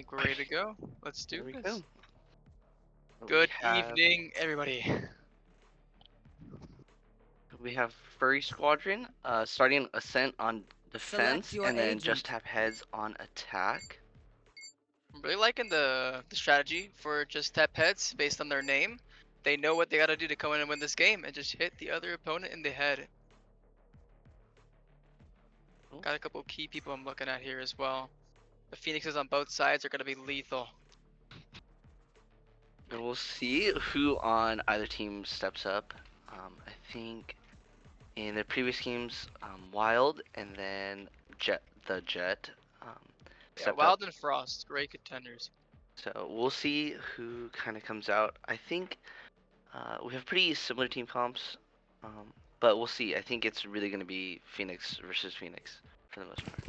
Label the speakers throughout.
Speaker 1: think we're ready to go. Let's do
Speaker 2: There we
Speaker 1: this.
Speaker 2: go.
Speaker 1: Good evening, everybody.
Speaker 2: We have Furry Squadron, starting Ascent on
Speaker 3: Select
Speaker 2: defense,
Speaker 3: your
Speaker 2: and then
Speaker 3: agent.
Speaker 2: Just Have Heads on attack.
Speaker 1: I'm really liking the strategy for just tap heads based on their name. They know what they gotta do to come in and win this game and just hit the other opponent in the head.
Speaker 2: Cool.
Speaker 1: Got a couple key people I'm looking at here as well. The Phoenixes on both sides are gonna be lethal.
Speaker 2: And we'll see who on either team steps up. I think in the previous games, Wild and then the Jet
Speaker 1: Yeah,
Speaker 2: stepped up.
Speaker 1: Wild and Frost, great contenders.
Speaker 2: So we'll see who kind of comes out. I think we have pretty similar team comps, but we'll see. I think it's really going to be Phoenix versus Phoenix for the most part.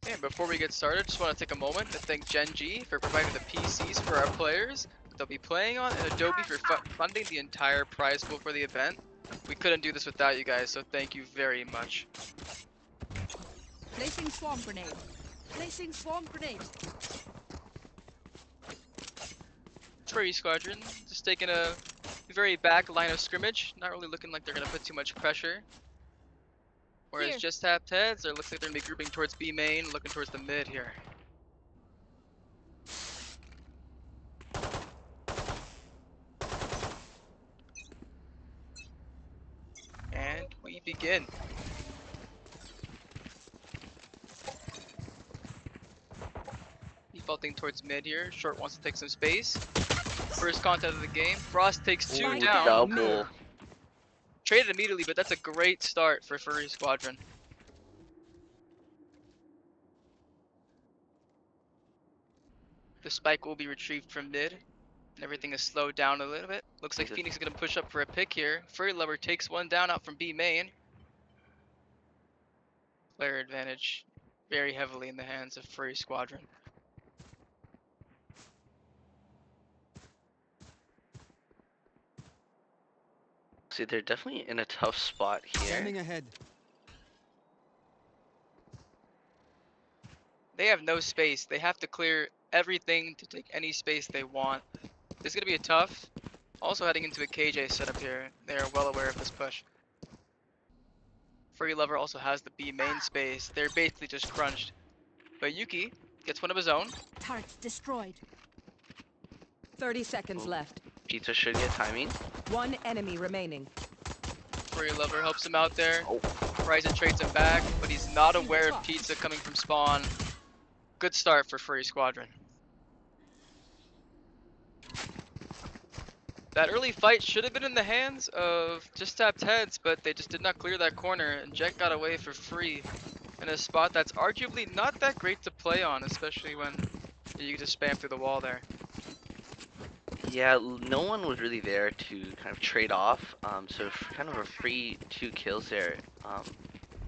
Speaker 1: And before we get started, just want to take a moment to thank Gen G for providing the PCs for our players that they'll be playing on, and Adobe for funding the entire prize pool for the event. We couldn't do this without you guys, so thank you very much.
Speaker 3: Placing swarm grenade. Placing swarm grenade.
Speaker 1: Furry Squadron just taking a very back line of scrimmage, not really looking like they're going to put too much pressure. Whereas
Speaker 3: Here.
Speaker 1: Just Tapped Heads, it looks like they're going to be grouping towards B main, looking towards the mid here. And we begin. Defaulting towards mid here. Short wants to take some space. First contact of the game. Frost takes two
Speaker 3: Ooh,
Speaker 1: down.
Speaker 2: Double.
Speaker 1: Traded immediately, but that's a great start for Furry Squadron. The spike will be retrieved from mid. And everything is slowed down a little bit. Looks like Phoenix is going to push up for a pick here. Furry Lover takes one down out from B main. Player advantage very heavily in the hands of Furry Squadron.
Speaker 2: See, they're definitely in a tough spot here.
Speaker 4: Scanning ahead.
Speaker 1: They have no space. They have to clear everything to take any space they want. This is going to be a tough. Also heading into a KJ setup here. They are well aware of this push. Furry Lover also has the B main space. They're basically just crunched. But Yuki gets one of his own.
Speaker 3: Turret destroyed. 30 seconds
Speaker 2: Ooh.
Speaker 3: left.
Speaker 2: Pizza should get timing.
Speaker 3: One enemy remaining.
Speaker 1: Furry Lover helps him out there.
Speaker 2: Oh.
Speaker 1: Ryzen trades him back, but he's not aware of Pizza coming from spawn. Good start for Furry Squadron. That early fight should have been in the hands of Just Tapped Heads, but they just did not clear that corner, and Jet got away for free in a spot that's arguably not that great to play on, especially when you just spam through the wall there.
Speaker 2: Yeah, no one was really there to kind of trade off, so kind of a free 2 kills there.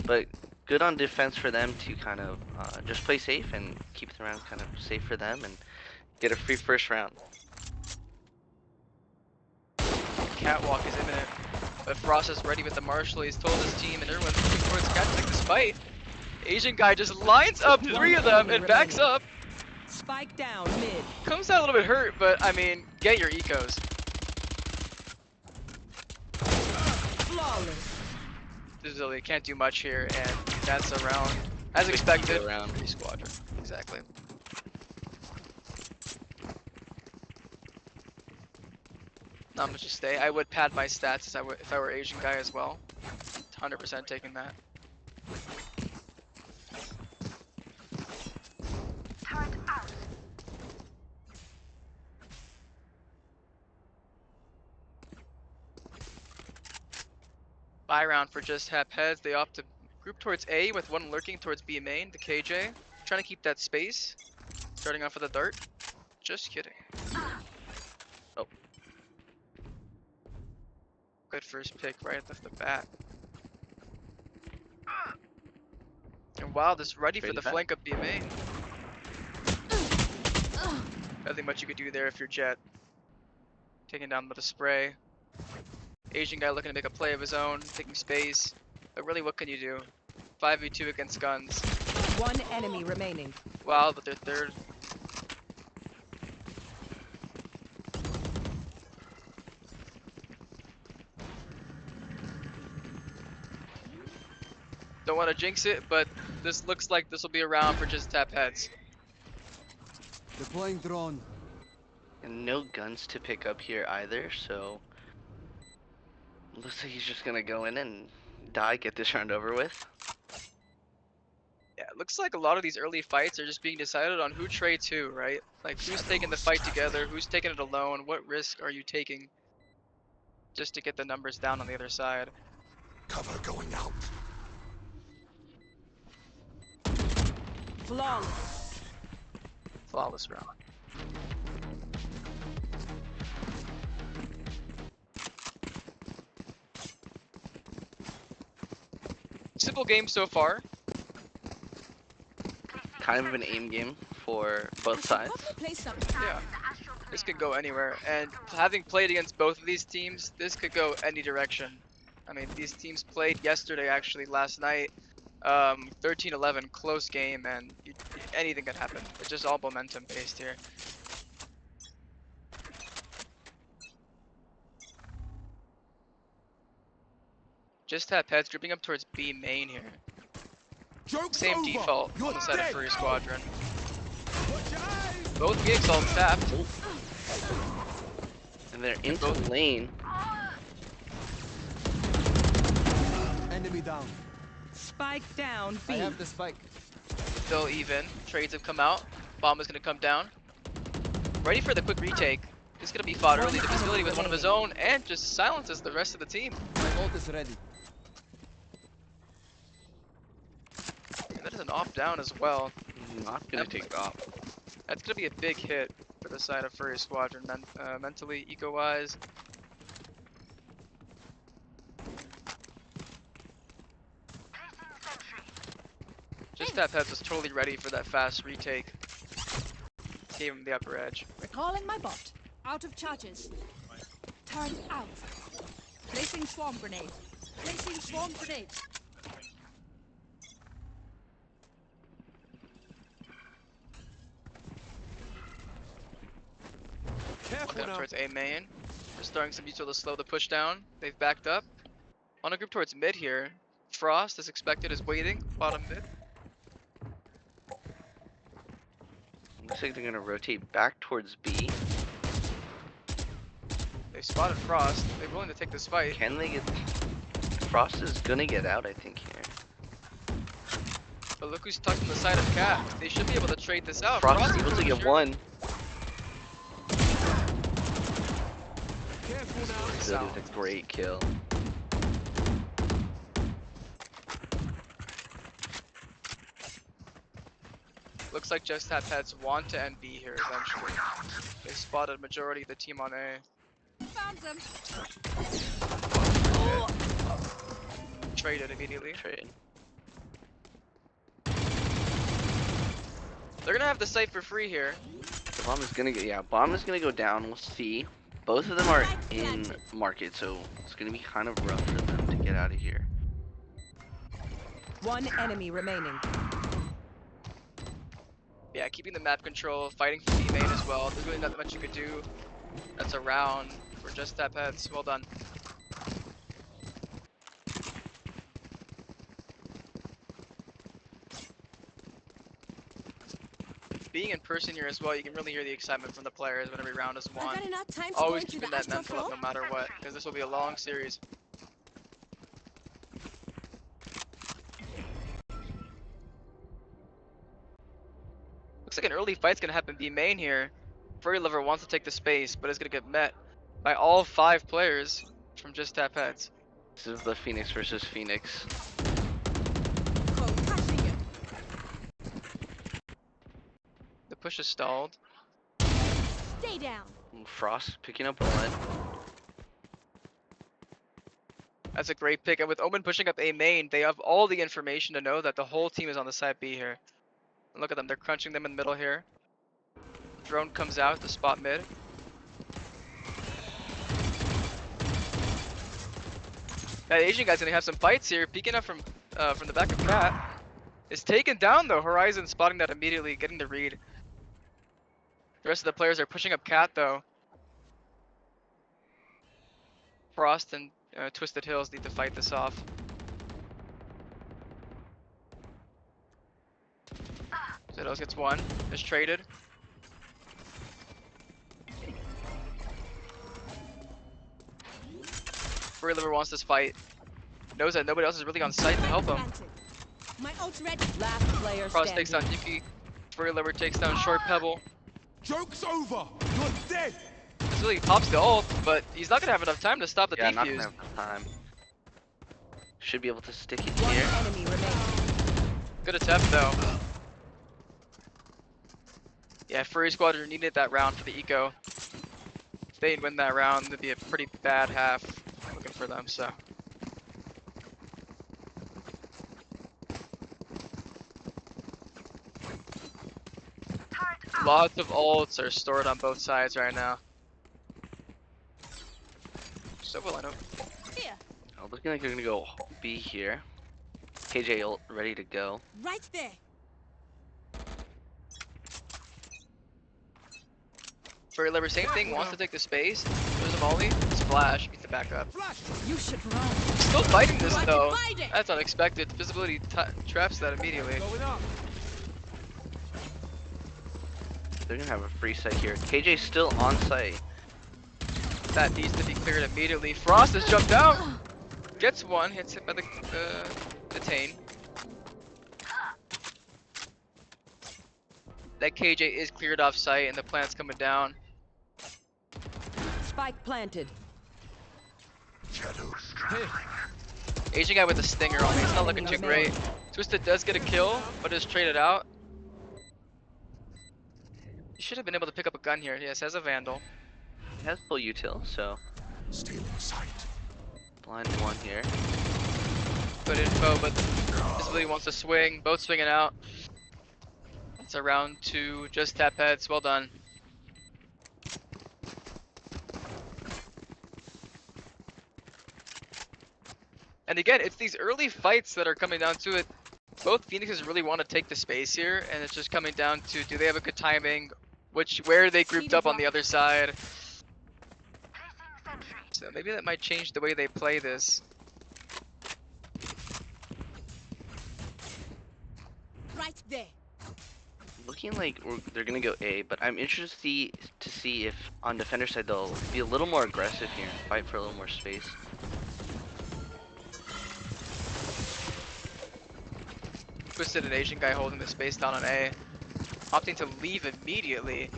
Speaker 2: But good on defense for them to kind of just play safe and keep the round kind of safe for them and get a free first round.
Speaker 1: Catwalk is imminent, but Frost is ready with the Marshal. He's told his team, and everyone's looking towards Cat to take this fight. Asian guy just lines up 3 of them and backs up.
Speaker 3: Spike down mid.
Speaker 1: Comes out a little bit hurt, but I mean, get your ecos.
Speaker 3: Flawless.
Speaker 1: They can't do much here, and that's a round as expected.
Speaker 2: Round.
Speaker 1: Furry Squadron, exactly. Not much to stay. I would pad my stats if I were Asian guy as well. 100% taking that. Buy round for Just Have Heads. They opt to group towards A with one lurking towards B main, the KJ. Trying to keep that space. Starting off with a dart. Just kidding.
Speaker 2: Oh.
Speaker 1: Good first pick right off the bat. And Wild is ready for the
Speaker 2: back.
Speaker 1: flank of B main. Nothing much you could do there if you're Jet. Taking down with a spray. Asian guy looking to make a play of his own, taking space. But really, what can you do? 5v2 against guns.
Speaker 3: One enemy remaining.
Speaker 1: Wild with their third Don't want to jinx it, but this looks like this will be around for just tap heads.
Speaker 4: Deploying drone.
Speaker 2: And no guns to pick up here either, so looks like he's just gonna go in and die, get this round over with.
Speaker 1: Yeah, it looks like a lot of these early fights are just being decided on who trades who, right? Like who's taking the fight together, who's taking it alone, what risk are you taking just to get the numbers down on the other side.
Speaker 4: Cover going out.
Speaker 3: Flawless.
Speaker 1: Flawless round. Simple game so far.
Speaker 2: Kind of an aim game for both sides.
Speaker 3: Play some.
Speaker 1: Yeah, this could go anywhere. And having played against both of these teams, this could go any direction. I mean, these teams played yesterday, actually, last night. 13-11, close game, and anything could happen. It's just all momentum based here. Just tap heads, dripping up towards B main here.
Speaker 4: Joke's
Speaker 1: Same
Speaker 4: over.
Speaker 1: default
Speaker 4: You're
Speaker 1: on the side
Speaker 4: dead.
Speaker 1: of Furry Squadron.
Speaker 4: Watch your eyes.
Speaker 1: Both gigs all tapped.
Speaker 2: And they're into lane.
Speaker 4: Enemy down.
Speaker 3: Spike down
Speaker 4: I
Speaker 3: B.
Speaker 4: have the spike.
Speaker 1: Still even. Trades have come out. Bomb is going to come down. Ready for the quick retake. Just going to be fought early. The visibility with one of his own and just silences the rest of the team.
Speaker 4: My ult is ready.
Speaker 1: And that is an off down as well.
Speaker 2: Not gonna take off.
Speaker 1: That's going to be a big hit for the side of Furry Squadron, mentally, eco-wise. Just Tap Heads was totally ready for that fast retake. Gave him the upper edge.
Speaker 5: Recalling my bot. Out of charges. Turn out. Placing swarm grenade. Placing swarm grenade.
Speaker 4: Careful
Speaker 1: Looking up
Speaker 4: now.
Speaker 1: towards A main. Just throwing some util to slow the push down. They've backed up. On a group towards mid here. Frost, as expected, is waiting. Bottom mid.
Speaker 2: Looks like they're gonna rotate back towards B.
Speaker 1: They spotted Frost. They're willing to take this fight.
Speaker 2: Can they get... Frost is gonna get out, I think, here.
Speaker 1: But look who's tucked on the side of Cat. They should be able to trade this out.
Speaker 2: Frost is
Speaker 1: is
Speaker 2: able to
Speaker 1: really
Speaker 2: get
Speaker 1: sure.
Speaker 2: one.
Speaker 4: Careful now.
Speaker 2: That is a great kill.
Speaker 1: Looks like Just Tap Heads want to end B here eventually. They spotted majority of the team on A.
Speaker 5: Found them.
Speaker 1: Traded immediately.
Speaker 2: Trade.
Speaker 1: They're gonna have the site for free here.
Speaker 2: The bomb is gonna go, yeah, bomb is gonna go down, we'll see. Both of them are in market, so it's gonna be kind of rough for them to get out of here.
Speaker 3: One enemy remaining.
Speaker 1: Yeah, keeping the map control, fighting for B main as well. There's really not much you could do. That's a round for Just Tap Heads. Well done. Being in person here as well, you can really hear the excitement from the players when every round is
Speaker 5: I've
Speaker 1: won.
Speaker 5: got enough time to
Speaker 1: Always
Speaker 5: go into
Speaker 1: keeping
Speaker 5: the
Speaker 1: that
Speaker 5: astral
Speaker 1: mental up
Speaker 5: floor.
Speaker 1: no matter what, because this will be a long series. Looks like an early fight's gonna happen B main here. Furry Lover wants to take the space, but is gonna get met by all 5 players from Just Tap Heads.
Speaker 2: This is the Phoenix versus Phoenix.
Speaker 5: Catching it.
Speaker 1: The push is stalled.
Speaker 5: Stay down.
Speaker 2: Frost picking up one.
Speaker 1: That's a great pick, and with Omen pushing up A main, they have all the information to know that the whole team is on the side B here. And look at them, they're crunching them in the middle here. Drone comes out to spot mid. Yeah, the Asian guy's gonna have some fights here, peeking up from the back of Cat. Is taken down though, Horizon spotting that immediately, getting the read. The rest of the players are pushing up Cat though. Frost and Twisted Hills need to fight this off. Shadows gets one. Is traded. Free Liver wants this fight. Knows that nobody else is really on site to help him.
Speaker 5: Planted. My ult's ready.
Speaker 3: Last player
Speaker 1: Cross takes down
Speaker 3: standing.
Speaker 1: Yuki. Free Liver takes down Short Pebble.
Speaker 4: Joke's over. You're dead.
Speaker 1: So he pops the ult, but he's not gonna have enough time to stop the
Speaker 2: Yeah, not
Speaker 1: defuse.
Speaker 2: gonna have time. Should be able to stick it
Speaker 3: One
Speaker 2: here.
Speaker 3: enemy remaining.
Speaker 1: Good attempt though. Yeah, Furry Squadron needed that round for the eco. If they'd win that round, it'd be a pretty bad half looking for them, so. Lots of ults are stored on both sides right now. So will I know.
Speaker 5: Here.
Speaker 2: Oh, looking like they're gonna go B here. KJ ult ready to go.
Speaker 5: Right there.
Speaker 1: Furry Liver, same thing, wants to take the space. There's a volley, splash, gets the back up.
Speaker 4: Flash.
Speaker 5: You should run.
Speaker 1: Still fighting this
Speaker 5: Right
Speaker 1: though.
Speaker 5: behind it.
Speaker 1: That's unexpected. Visibility traps that immediately.
Speaker 4: Going up.
Speaker 2: They're gonna have a free site here. KJ's still on site.
Speaker 1: That needs to be cleared immediately. Frost has jumped out. Gets one, hits it by the detain. That KJ is cleared off site and the plant's coming down.
Speaker 3: Spike planted.
Speaker 4: Hey.
Speaker 1: Asian guy with a stinger on me. It's not looking too
Speaker 3: Enemy
Speaker 1: great.
Speaker 3: remaining.
Speaker 1: Twisted does get a kill, but is traded out. He should have been able to pick up a gun here. Yes, has a vandal.
Speaker 2: He has full util, so
Speaker 4: Stealing sight.
Speaker 2: blind one here.
Speaker 1: Good info, but visibility wants to swing. Both swinging out. It's a round two. Just tap heads. Well done. And again, it's these early fights that are coming down to it. Both Phoenixes really want to take the space here, and it's just coming down to do they have a good timing, where they grouped up on the other side. So maybe that might change the way they play this.
Speaker 5: Right there.
Speaker 2: Looking like they're gonna go A, but I'm interested to see if on defender side they'll be a little more aggressive here and fight for a little more space.
Speaker 1: Twisted an Asian guy holding the space down on A. Opting to leave immediately.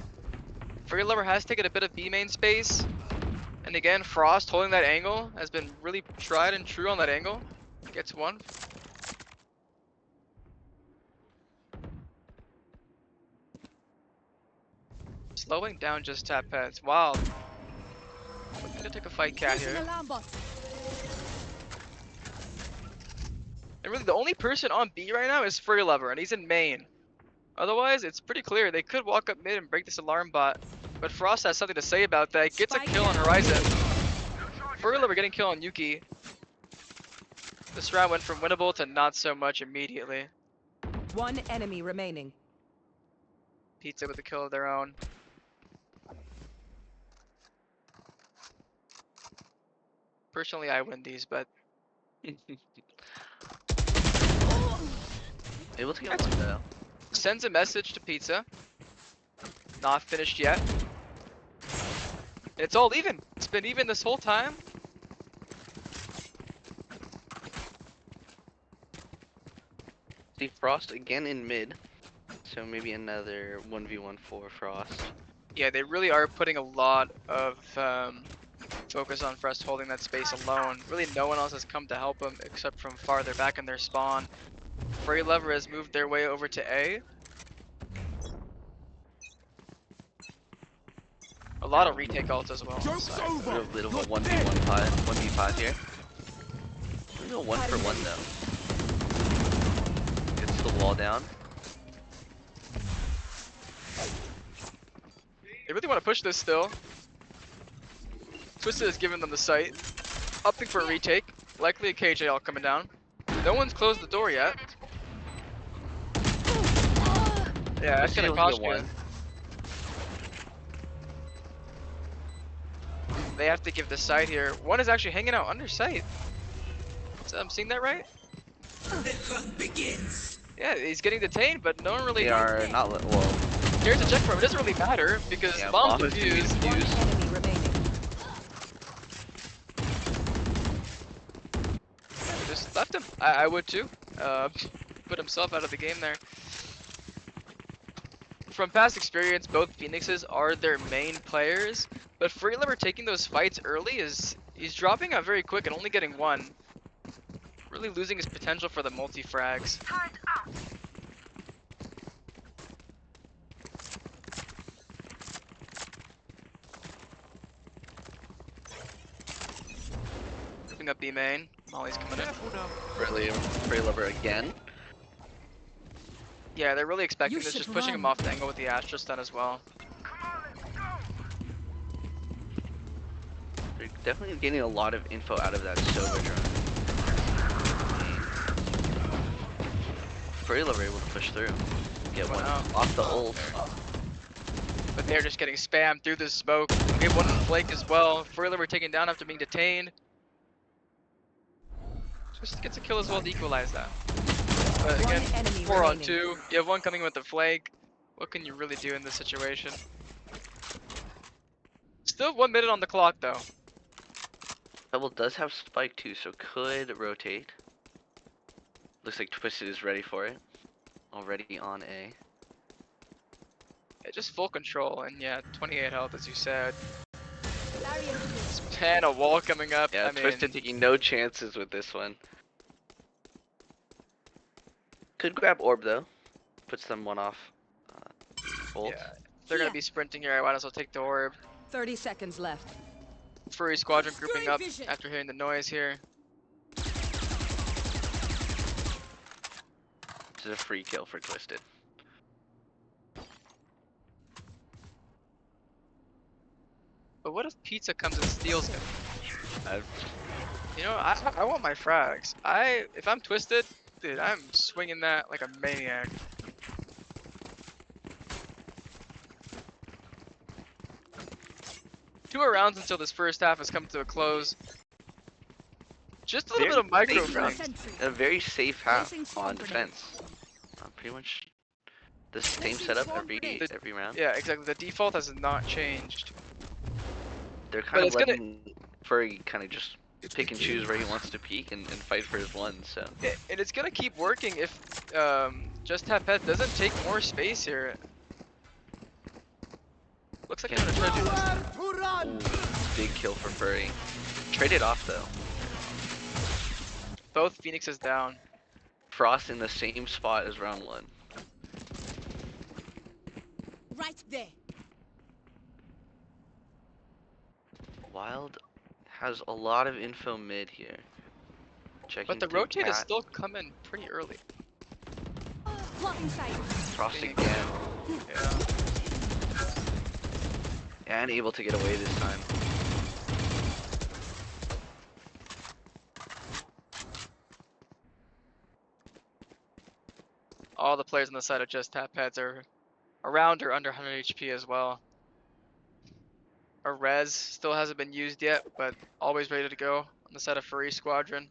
Speaker 1: Free Lover has taken a bit of B main space. And again, Frost holding that angle has been really tried and true on that angle. Gets one. Slowing down just tap heads. Wow. Looking to take a fight cat
Speaker 5: Placing
Speaker 1: here.
Speaker 5: alarm bot.
Speaker 1: And really the only person on B right now is Free Lover, and he's in main. Otherwise, it's pretty clear. They could walk up mid and break this alarm bot. But Frost has something to say about that. Gets a kill on Horizon. Free Lover getting kill on Yuki. This round went from winnable to not so much immediately.
Speaker 3: One enemy remaining.
Speaker 1: Pizza with a kill of their own. Personally, I win these, but
Speaker 2: Able to get one though.
Speaker 1: sends a message to Pizza. Not finished yet. And it's all even. It's been even this whole time.
Speaker 2: See Frost again in mid, so maybe another 1v1 for Frost.
Speaker 1: Yeah, they really are putting a lot of focus on Frost holding that space alone. Really, no one else has come to help him except from farther back in their spawn. Free Lover has moved their way over to A. A lot of retake ults as well. on the
Speaker 4: Joke's
Speaker 1: side.
Speaker 4: over.
Speaker 2: A bit of a
Speaker 4: You're
Speaker 2: 1v5 here. We go 1 for 1 though. Gets the wall down.
Speaker 1: They really want to push this still. Twisted has given them the sight. Opting for a retake. Likely a KJ all coming down. No one's closed the door yet. Yeah, that's
Speaker 2: Twisted
Speaker 1: gonna
Speaker 2: will
Speaker 1: cost
Speaker 2: get
Speaker 1: you.
Speaker 2: one.
Speaker 1: They have to give the side here. One is actually hanging out under sight. So I'm seeing that right? Yeah, he's getting detained, but no one really
Speaker 2: They are not well.
Speaker 1: cares to check for him. It doesn't really matter because
Speaker 2: Yeah,
Speaker 1: bomb's
Speaker 2: bomb is being
Speaker 1: defused.
Speaker 3: One
Speaker 2: defused.
Speaker 3: enemy remaining.
Speaker 1: Just left him. I would too. Put himself out of the game there. From past experience, both Phoenixes are their main players, but Freeliver taking those fights early is he's dropping out very quick and only getting one. Really losing his potential for the multi-frags. Moving up B main. Molly's coming in.
Speaker 2: Really, Freeliver again.
Speaker 1: Yeah, they're really expecting
Speaker 5: You
Speaker 1: this,
Speaker 5: should
Speaker 1: just pushing him
Speaker 5: run.
Speaker 1: off the angle with the Astra stun as well.
Speaker 2: They're definitely getting a lot of info out of that Sova drone. Freeliver able to push through. Get one
Speaker 1: Wow.
Speaker 2: off the ult.
Speaker 1: But they're just getting spammed through the smoke. We have one in the flank as well. Freeliver taken down after being detained. Just gets a kill as well to equalize that. But
Speaker 3: One
Speaker 1: again,
Speaker 3: enemy
Speaker 1: 4 on
Speaker 3: remaining.
Speaker 1: 2. You have one coming with the flank. What can you really do in this situation? Still 1 minute on the clock though.
Speaker 2: Pebble does have spike too, so could rotate. Looks like Twisted is ready for it. Already on A.
Speaker 1: Yeah, just full control and yeah, 28 health as you said.
Speaker 5: Barrier here.
Speaker 1: And a wall coming up.
Speaker 2: Yeah,
Speaker 1: I mean,
Speaker 2: Twisted taking no chances with this one. Could grab Orb though. Puts them one off. Ult.
Speaker 1: yeah, if they're gonna be sprinting here, I might as well take the orb.
Speaker 3: 30 seconds left.
Speaker 1: Fury squadron grouping
Speaker 5: Obscuring
Speaker 1: up
Speaker 5: vision.
Speaker 1: after hearing the noise here.
Speaker 2: This is a free kill for Twisted.
Speaker 1: But what if Pizza comes and steals it?
Speaker 2: I've
Speaker 1: You know, I want my frags. If I'm Twisted, dude, I'm swinging that like a maniac. Two more rounds until this first half has come to a close. Just a little bit of micro
Speaker 2: safe
Speaker 1: frags.
Speaker 5: Sentry.
Speaker 2: a very safe half
Speaker 5: Placing swarm
Speaker 2: on
Speaker 5: grenade.
Speaker 2: defense. Pretty much the same setup
Speaker 5: The-
Speaker 2: every round.
Speaker 1: Yeah, exactly. The default has not changed.
Speaker 2: They're
Speaker 1: But
Speaker 2: kind of
Speaker 1: it's gonna-
Speaker 2: letting Furry kind of just pick and choose where he wants to peek and fight for his one. So
Speaker 1: And it's gonna keep working if Just Tap Pet doesn't take more space here. Looks like they're gonna try to do this.
Speaker 2: ooh, big kill for Furry. Trade it off though.
Speaker 1: Both Phoenixes down.
Speaker 2: Frost in the same spot as round one.
Speaker 5: Right there.
Speaker 2: Wild has a lot of info mid here. Checking
Speaker 1: But the
Speaker 2: through
Speaker 1: rotate is
Speaker 2: cat.
Speaker 1: still coming pretty early.
Speaker 5: Blocking sight.
Speaker 2: Frost
Speaker 1: Phoenix.
Speaker 2: again.
Speaker 1: Yeah.
Speaker 2: And able to get away this time.
Speaker 1: All the players on the side of Just Tap Heads are around or under 100 HP as well. A res still hasn't been used yet, but always ready to go on the side of Furry Squadron.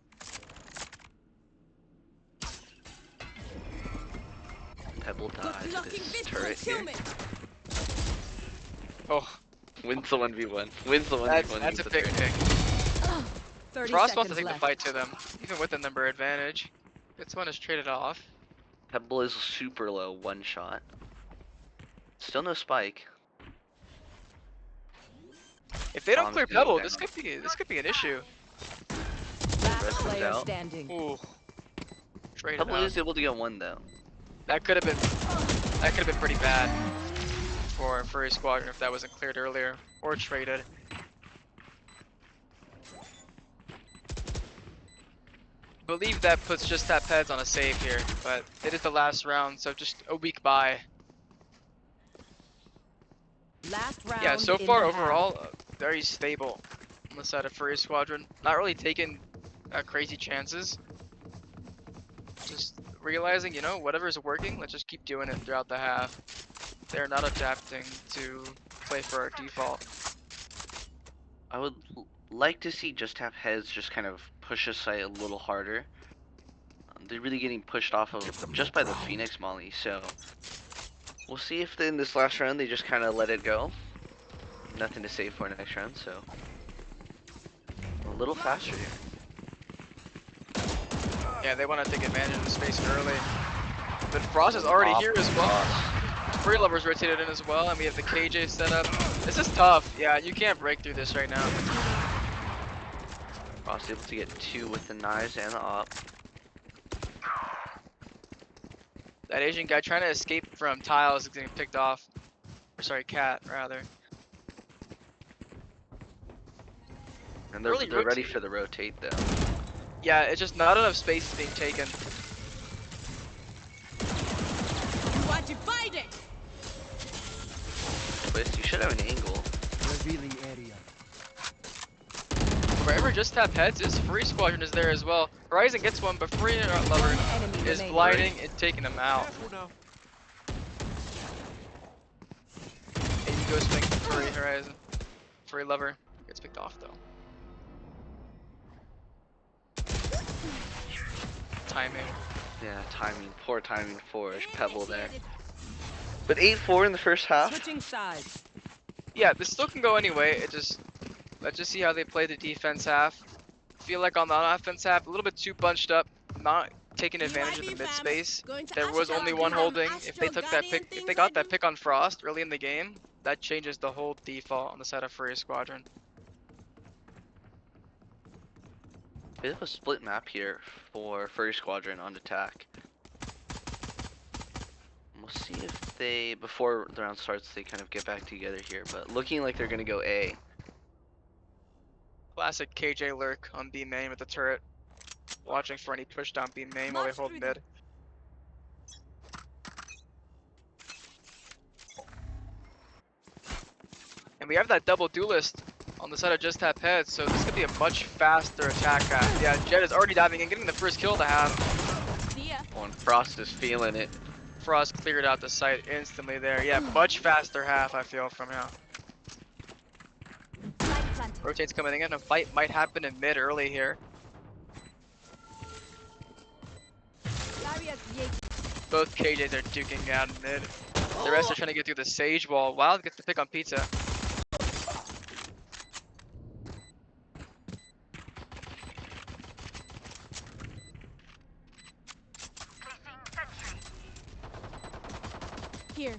Speaker 2: Pebble
Speaker 5: Got
Speaker 2: dies to
Speaker 5: blocking
Speaker 2: this
Speaker 5: vis
Speaker 2: turret here.
Speaker 5: concealment.
Speaker 1: Oh,
Speaker 2: Wins the 1v1. Wins the 1v1.
Speaker 1: that's a
Speaker 2: against the
Speaker 1: big
Speaker 2: turret.
Speaker 1: pick.
Speaker 3: 30
Speaker 1: Frost wants to
Speaker 3: seconds
Speaker 1: take the
Speaker 3: left.
Speaker 1: fight to them, even with the number advantage. This one is traded off.
Speaker 2: Pebble is super low, one shot. Still no spike.
Speaker 1: If they don't
Speaker 2: Bomb's
Speaker 1: clear
Speaker 2: gonna go
Speaker 1: Pebble,
Speaker 2: down.
Speaker 1: this could be an issue.
Speaker 3: Last
Speaker 2: Rest is
Speaker 3: player
Speaker 2: out.
Speaker 3: standing.
Speaker 1: Ooh, traded
Speaker 2: Pebble
Speaker 1: out.
Speaker 2: is able to get one though.
Speaker 1: That could have been pretty bad for Furry Squadron if that wasn't cleared earlier or traded. Believe that puts Just Tap Heads on a save here, but it is the last round, so just a week bye.
Speaker 3: Last round.
Speaker 1: Yeah, so
Speaker 3: in
Speaker 1: far
Speaker 3: the half.
Speaker 1: overall, very stable on the side of Furry Squadron. Not really taking crazy chances. Just realizing, you know, whatever's working, let's just keep doing it throughout the half. They're not adapting to play for our default.
Speaker 2: I would like to see Just Have Heads just kind of push aside a little harder. they're really getting pushed off of just by the Phoenix Molly. So we'll see if in this last round they just kind of let it go. Nothing to save for next round, so a little faster here.
Speaker 1: Yeah, they want to take advantage of the space early. But Frost is already here as well. Free Lover's rotated in as well, and we have the KJ set up. This is tough. Yeah, you can't break through this right now.
Speaker 2: Frost able to get 2 with the knives and the op.
Speaker 1: That Asian guy trying to escape from tiles is getting picked off. Or sorry, cat rather.
Speaker 2: And they're,
Speaker 1: Really
Speaker 2: they're ready for the rotate though.
Speaker 1: Yeah, it's just not enough space being taken.
Speaker 5: You are divided.
Speaker 2: Twist, you should have an angle.
Speaker 4: Revealing area.
Speaker 1: Wherever just tap heads is, Free Squadron is there as well. Horizon gets one, but Free Lover
Speaker 3: Enemy
Speaker 1: is
Speaker 3: remaining.
Speaker 1: blinding and taking them out.
Speaker 4: Careful now.
Speaker 1: And you go swing Free Horizon. Free Lover gets picked off though. Timing.
Speaker 2: Yeah, timing. Poor timing for Pebble there. But 8-4 in the first half.
Speaker 3: Switching sides.
Speaker 1: Yeah, this still can go anyway. Let's just see how they play the defense half. Feel like on the offense half, a little bit too bunched up, not taking advantage of the mid space. There was only one holding. If they took that pick, if they got that pick on Frost early in the game, that changes the whole default on the side of Free Squadron.
Speaker 2: Bit of a split map here for Furry Squadron on attack. We'll see if they, before the round starts, they kind of get back together here. But looking like they're going to go A.
Speaker 1: Classic KJ lurk on B main with the turret. Watching for any push down B main while they hold mid. And we have that double duelist on the side of just tap heads, so this could be a much faster attack half. Yeah, Jet is already diving in, getting the first kill of the half.
Speaker 2: Oh, and Frost is feeling it.
Speaker 1: Frost cleared out the site instantly there. Yeah, much faster half I feel from now. Rotates coming in, a fight might happen in mid early here. Both KJs are duking out in mid. The rest are trying to get through the Sage wall. Wild gets the pick on Pizza.
Speaker 5: Here.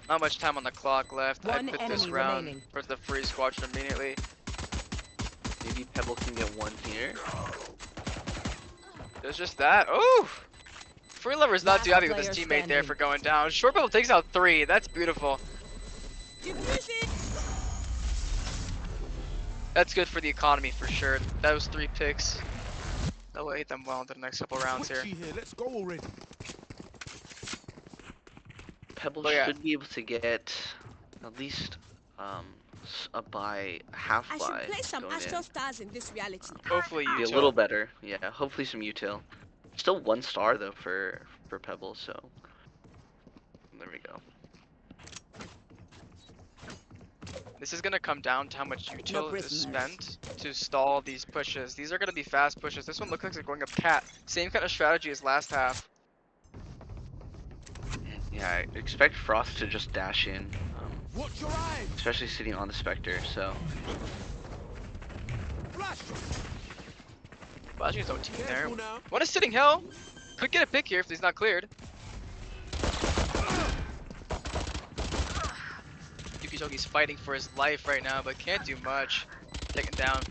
Speaker 1: Not much time on the clock left. I
Speaker 3: One
Speaker 1: put this
Speaker 3: enemy
Speaker 1: round
Speaker 3: remaining.
Speaker 1: towards the Free Squadron immediately.
Speaker 2: Maybe Pebble can get one here.
Speaker 1: There's just that. Ooh! Free Lover's not
Speaker 3: Last
Speaker 1: too happy with his
Speaker 3: player
Speaker 1: teammate there
Speaker 3: standing.
Speaker 1: for going down. Short Bubble takes out 3. That's beautiful.
Speaker 5: Diffuse it.
Speaker 1: That's good for the economy for sure. Those 3 picks. That will aid them well into the next couple rounds here.
Speaker 4: Twitchy here. Let's go already.
Speaker 2: Pebble
Speaker 1: Oh, yeah.
Speaker 2: should be able to get at least a buy, half
Speaker 5: I
Speaker 2: buy
Speaker 5: should play some
Speaker 2: going
Speaker 5: Astral
Speaker 2: in.
Speaker 5: Stars in this reality.
Speaker 1: Hopefully
Speaker 2: Be
Speaker 1: you
Speaker 2: a little better, yeah. Hopefully some util. Still 1 star though for Pebble, so there we go.
Speaker 1: This is gonna come down to how much
Speaker 3: No
Speaker 1: util is
Speaker 3: prisoners.
Speaker 1: spent to stall these pushes. These are gonna be fast pushes. This one looks like it's going up cat. Same kind of strategy as last half.
Speaker 2: And yeah, I expect Frost to just dash in,
Speaker 4: Watch your eyes.
Speaker 2: especially sitting on the Spectre, so
Speaker 4: Flash.
Speaker 1: Flashing his own team there.
Speaker 4: Careful now.
Speaker 1: One is sitting hell. Could get a pick here if he's not cleared. Yukizoki's fighting for his life right now, but can't do much. Taken down.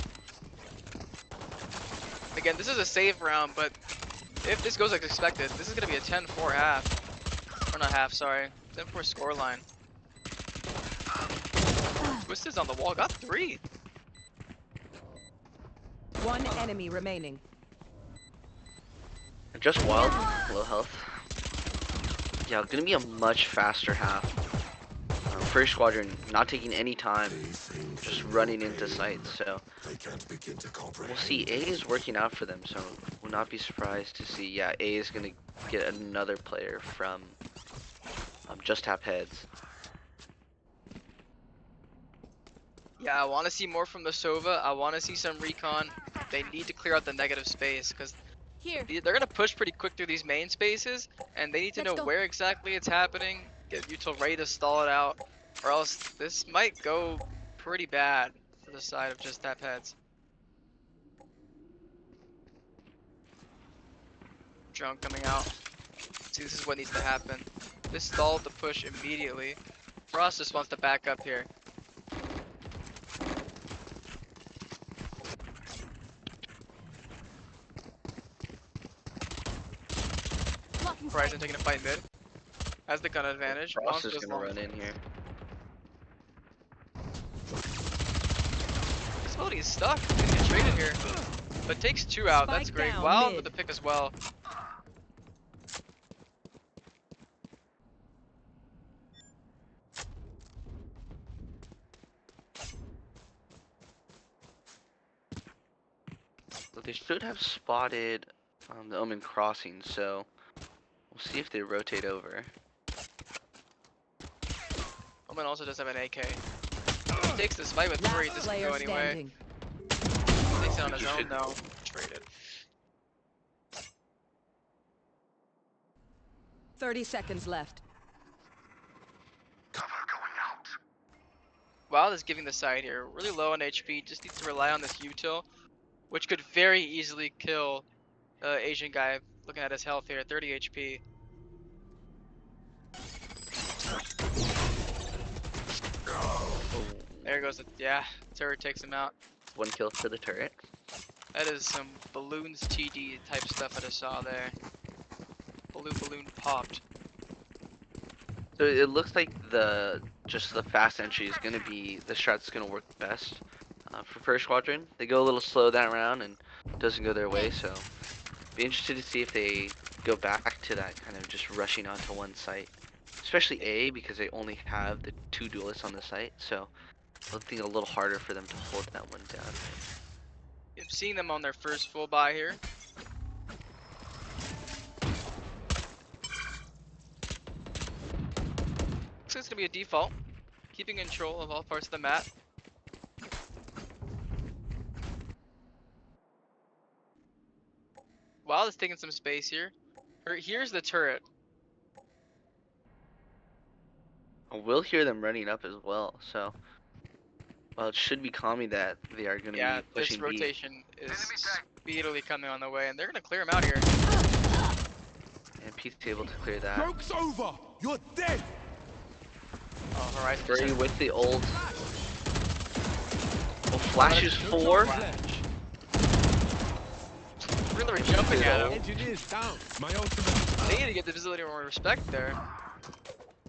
Speaker 1: Again, this is a save round, but if this goes like expected, this is gonna be a 10-4 half. Or not half, sorry. 10-4 scoreline. Twisted's on the wall, got 3.
Speaker 3: One enemy remaining.
Speaker 2: just wild, low health. Yeah, gonna be a much faster half. First squadron not taking any time, just running into sites. So we'll see. A is working out for them, so we'll not be surprised to see. Yeah, A is gonna get another player from just tap heads.
Speaker 1: Yeah, I want to see more from the Sova. I want to see some recon. they need to clear out the negative space because
Speaker 5: Here.
Speaker 1: they're gonna push pretty quick through these main spaces, and they need to
Speaker 5: Let's
Speaker 1: know
Speaker 5: go.
Speaker 1: where exactly it's happening. Get util ready to stall it out, or else this might go pretty bad for the side of just tap heads. Drone coming out. See, this is what needs to happen. This stalled the push immediately. Frost just wants to back up here.
Speaker 5: Blocking
Speaker 1: Horizon
Speaker 5: sight.
Speaker 1: taking a fight mid. Has the gun advantage.
Speaker 2: Frost
Speaker 1: Monster
Speaker 2: is
Speaker 1: is
Speaker 2: gonna
Speaker 1: long.
Speaker 2: run in here.
Speaker 1: This ability is stuck. He's gonna get traded here. But takes 2 out. That's
Speaker 3: Spike
Speaker 1: great.
Speaker 3: down
Speaker 1: Wild
Speaker 3: mid.
Speaker 1: with the pick as well.
Speaker 2: But they should have spotted the Omen crossing, so we'll see if they rotate over.
Speaker 1: Omen also does have an AK. He takes this fight with 3.
Speaker 3: Last
Speaker 1: This can
Speaker 3: player
Speaker 1: go anyway.
Speaker 3: standing.
Speaker 1: Takes it on his
Speaker 2: You
Speaker 1: own
Speaker 2: should-
Speaker 1: though. Traded.
Speaker 3: 30 seconds left.
Speaker 1: Wild is giving the side here. Really low on HP. Just needs to rely on this util, which could very easily kill Asian guy. Looking at his health here, 30 HP.
Speaker 2: Oh,
Speaker 1: There goes the, yeah, turret takes him out.
Speaker 2: 1 kill for the turret.
Speaker 1: That is some balloons TD type stuff I just saw there. Balloon popped.
Speaker 2: So it looks like just the fast entry is gonna be the strat's gonna work best for first squadron. They go a little slow that round and doesn't go their way, so be interested to see if they go back to that kind of just rushing onto one site, especially A because they only have the 2 duelists on the site, so I think a little harder for them to hold that one down.
Speaker 1: I'm seeing them on their first full buy here. Looks like it's gonna be a default, keeping control of all parts of the map. Wild is taking some space here. Here's the turret.
Speaker 2: We'll hear them running up as well, so well it should be calming that they are gonna
Speaker 1: Yeah,
Speaker 2: be
Speaker 1: this
Speaker 2: pushing B.
Speaker 1: rotation is speedily coming on the way, and they're gonna clear him out here.
Speaker 2: And Pete's able to clear that.
Speaker 4: Joke's over! You're dead!
Speaker 1: Oh, Horizon.
Speaker 2: Brady with the ult. Well, flashes 4.
Speaker 1: Really were jumping at him.
Speaker 4: Engineers down. My ultimate.
Speaker 1: They need to get the visibility more respect there.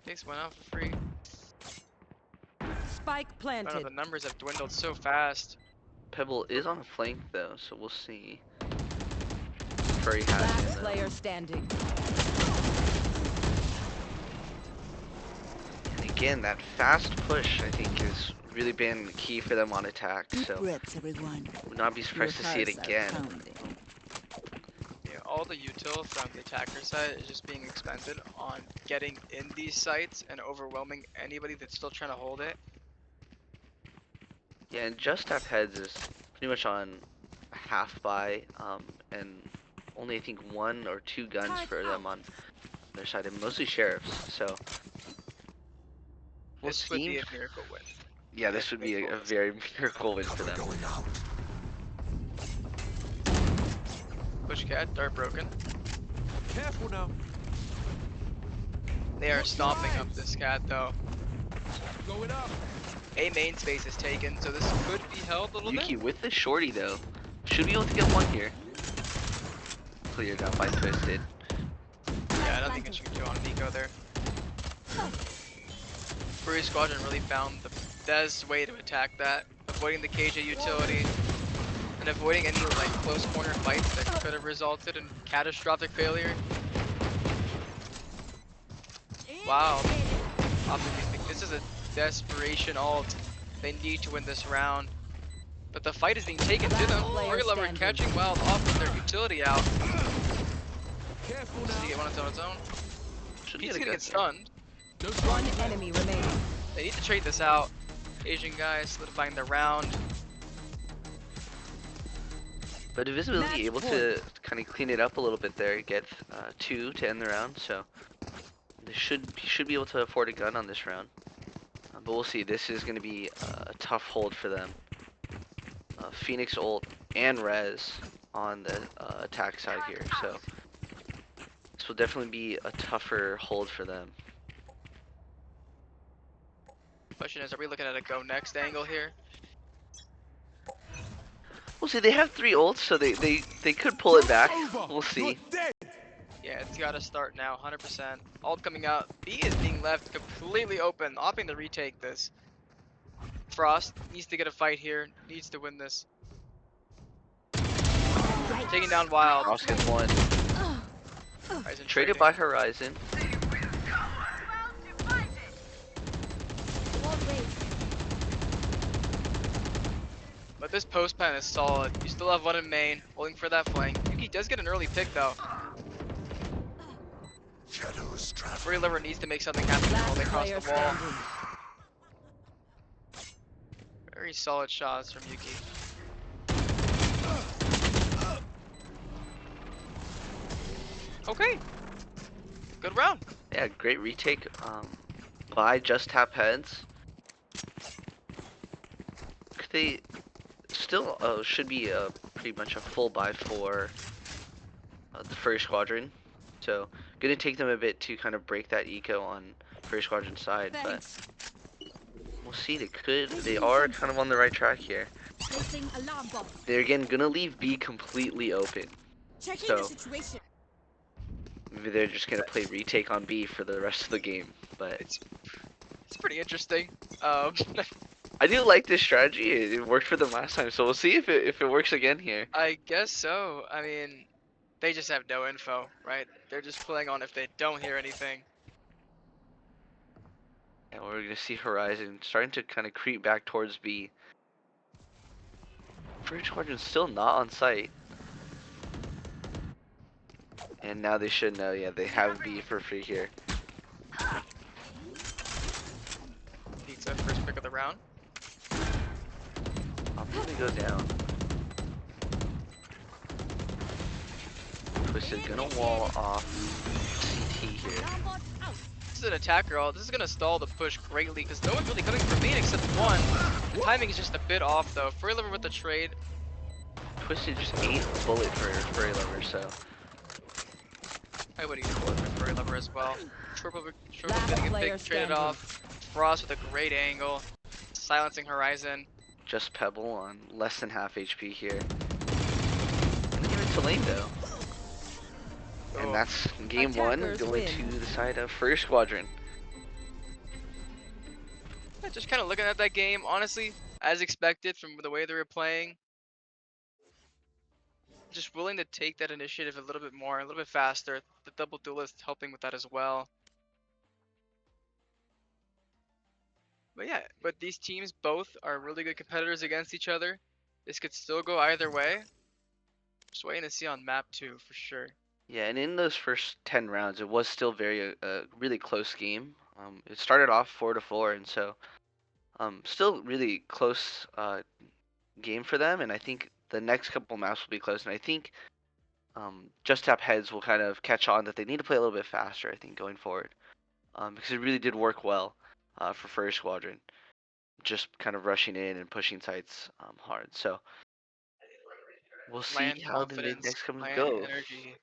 Speaker 1: Takes one out for free.
Speaker 3: Spike
Speaker 1: I don't know,
Speaker 3: planted.
Speaker 1: the numbers have dwindled so fast.
Speaker 2: Pebble is on a flank though, so we'll see. Furry has
Speaker 3: Last
Speaker 2: him, though.
Speaker 3: player standing.
Speaker 2: And again, that fast push I think has really been key for them on attack.
Speaker 6: Deep
Speaker 2: So
Speaker 6: breaths, everyone.
Speaker 2: would not be surprised to see it
Speaker 6: Your hearts are
Speaker 2: again.
Speaker 6: pounding.
Speaker 1: Yeah, all the util from the attacker side is just being expended on getting in these sites and overwhelming anybody that's still trying to hold it.
Speaker 2: Yeah, and Just Tap Heads is pretty much on a half buy, and only I think 1 or 2 guns for them on their side, and mostly sheriffs. So we'll
Speaker 1: This would be
Speaker 2: see.
Speaker 1: a miracle win.
Speaker 2: Yeah, this would be a very miracle win for them.
Speaker 1: Push cat, dart broken.
Speaker 4: Careful now.
Speaker 1: They are stomping up this cat though.
Speaker 4: Going up.
Speaker 1: A main space is taken, so this could be held a little
Speaker 2: Yuki
Speaker 1: bit.
Speaker 2: with the shorty though. Should be able to get 1 here. Cleared out by Twisted.
Speaker 1: Yeah, I don't think it should go on Nico there. Furry Squadron really found the best way to attack that, avoiding the KJ utility and avoiding any like close corner fights that could have resulted in catastrophic failure. Wow. Optimistic. This is a desperation ult. They need to win this round. But the fight is being taken to them.
Speaker 3: Last player
Speaker 1: Target lever
Speaker 3: standing.
Speaker 1: catching Wild off with their utility out.
Speaker 4: Careful
Speaker 1: Does he get
Speaker 4: now.
Speaker 1: one on its own?
Speaker 2: Should
Speaker 1: He's
Speaker 2: get a
Speaker 1: gonna
Speaker 2: gun
Speaker 1: get
Speaker 2: here.
Speaker 1: stunned.
Speaker 4: Don't
Speaker 3: One
Speaker 4: run.
Speaker 3: enemy remaining.
Speaker 1: They need to trade this out. Asian guy solidifying the round.
Speaker 2: But Invisibility
Speaker 3: Match
Speaker 2: able to kind of clean it up a little bit there, get 2 to end the round, so they should be able to afford a gun on this round. But we'll see. This is going to be a tough hold for them. Phoenix ult and Res on the attack side here, so this will definitely be a tougher hold for them.
Speaker 1: Question is, are we looking at a go next angle here?
Speaker 2: We'll see. They have 3 ults, so they could pull it back.
Speaker 4: Over.
Speaker 2: We'll see.
Speaker 4: You're dead.
Speaker 1: Yeah, it's gotta start now, 100%. Ult coming out. B is being left completely open, opting to retake this. Frost needs to get a fight here, needs to win this. Taking down Wild.
Speaker 2: Ross gets 1.
Speaker 1: Ryzen
Speaker 2: Traded
Speaker 1: trading.
Speaker 2: by Horizon.
Speaker 5: Wall raised.
Speaker 1: But this post pen is solid. You still have one in main, holding for that flank. Yuki does get an early pick though. Free Liver needs to make something happen while
Speaker 3: Last
Speaker 1: they cross
Speaker 3: player
Speaker 1: the wall.
Speaker 3: standing.
Speaker 1: Very solid shots from Yuki. Okay. Good round.
Speaker 2: Yeah, great retake by Just Tap Heads. They still should be pretty much a full buy for the first squadron. So gonna take them a bit to kind of break that eco on first squadron side,
Speaker 5: Thanks.
Speaker 2: but we'll see. They are kind of on the right track here.
Speaker 5: Placing alarm bomb.
Speaker 2: They're again gonna leave B completely open.
Speaker 5: Checking
Speaker 2: So-
Speaker 5: the situation.
Speaker 2: Maybe they're just gonna play retake on B for the rest of the game. But
Speaker 1: It's pretty interesting.
Speaker 2: I do like this strategy. It worked for them last time, so we'll see if it works again here.
Speaker 1: I guess so. I mean, they just have no info, right? They're just playing on if they don't hear anything.
Speaker 2: And we're gonna see Horizon starting to kind of creep back towards B. First squadron's still not on site. And now they should know, yeah, they have B for free here.
Speaker 1: Pizza first pick of the round.
Speaker 2: I'm gonna go down. Twisted gonna wall off CT here.
Speaker 5: Alarm bot out.
Speaker 1: This is an attacker ult. This is gonna stall the push greatly because no one's really coming for main except one. The timing is just a bit off though. Free Liver with the trade.
Speaker 2: Twisted just ate a bullet for Furry Lover, so
Speaker 1: I would eat a bullet for Furry Lover as well. Triple
Speaker 3: Last
Speaker 1: getting a
Speaker 3: player
Speaker 1: big traded
Speaker 3: standing.
Speaker 1: off. Frost with a great angle. Silencing Horizon.
Speaker 2: just Pebble on less than half HP here. Gonna give it to lane though.
Speaker 1: Oh.
Speaker 2: And that's game 1
Speaker 3: Attackers
Speaker 2: going
Speaker 3: win.
Speaker 2: to the side of first squadron.
Speaker 1: Yeah, just kind of looking at that game, honestly, as expected from the way they were playing. Just willing to take that initiative a little bit more, a little bit faster. The double duelist helping with that as well. But yeah, but these teams both are really good competitors against each other. This could still go either way. Just waiting to see on map 2 for sure.
Speaker 2: Yeah, and in those first 10 rounds, it was still very really close game. It started off 4-4, and so still really close game for them. And I think the next couple maps will be close. And I think Just Tap Heads will kind of catch on that they need to play a little bit faster. I think going forward, because it really did work well for First Squadron, just kind of rushing in and pushing sites hard. So we'll see
Speaker 1: Land
Speaker 2: how the
Speaker 1: confidence,
Speaker 2: next comes
Speaker 1: land
Speaker 2: go.
Speaker 1: energy.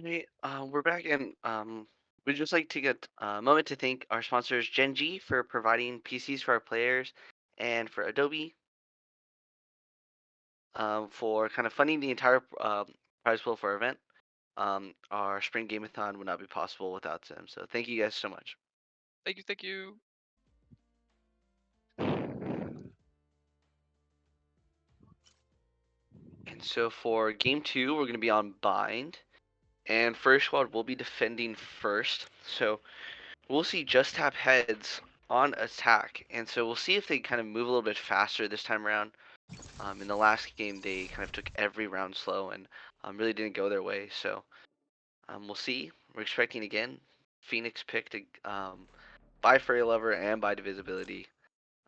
Speaker 2: Alright, we're back and we'd just like to get a moment to thank our sponsors Gen.G for providing PCs for our players and for Adobe for kind of funding the entire prize pool for our event. Our spring Game-A-Thon would not be possible without them. So thank you guys so much.
Speaker 1: Thank you, thank you.
Speaker 2: And so for game 2, we're going to be on bind. And first squad will be defending first. So we'll see just tap heads on attack. And so we'll see if they kind of move a little bit faster this time around. In the last game, they kind of took every round slow and really didn't go their way. So we'll see. We're expecting again Phoenix pick to buy Furry Lover and buy Divisibility.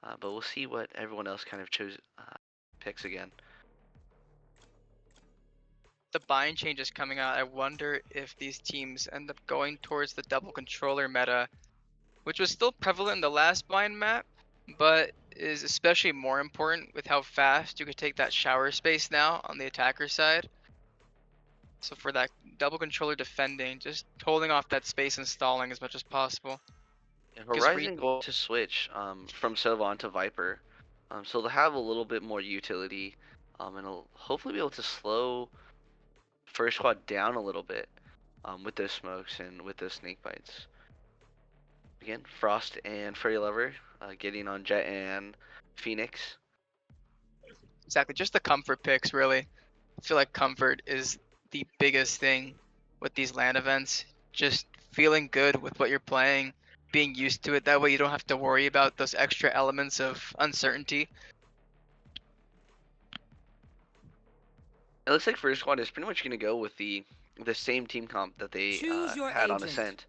Speaker 2: But we'll see what everyone else kind of picks again.
Speaker 1: The bind change is coming out. I wonder if these teams end up going towards the double controller meta, which was still prevalent in the last bind map, but is especially more important with how fast you could take that shower space now on the attacker side. So for that double controller defending, just holding off that space and stalling as much as possible.
Speaker 2: Yeah,
Speaker 1: 'Cause
Speaker 2: Horizon going to switch from Sylvan to Viper, so they'll have a little bit more utility, and it'll hopefully be able to slow first squad down a little bit with those smokes and with those snake bites. Again, Frost and Furry Lover getting on Jet and Phoenix.
Speaker 1: Exactly, just the comfort picks really. I feel like comfort is the biggest thing with these LAN events. Just feeling good with what you're playing, being used to it. That way you don't have to worry about those extra elements of uncertainty.
Speaker 2: It looks like first squad is pretty much going to go with the same team comp that they
Speaker 3: Choose your
Speaker 2: had on
Speaker 3: agent.
Speaker 2: Ascent.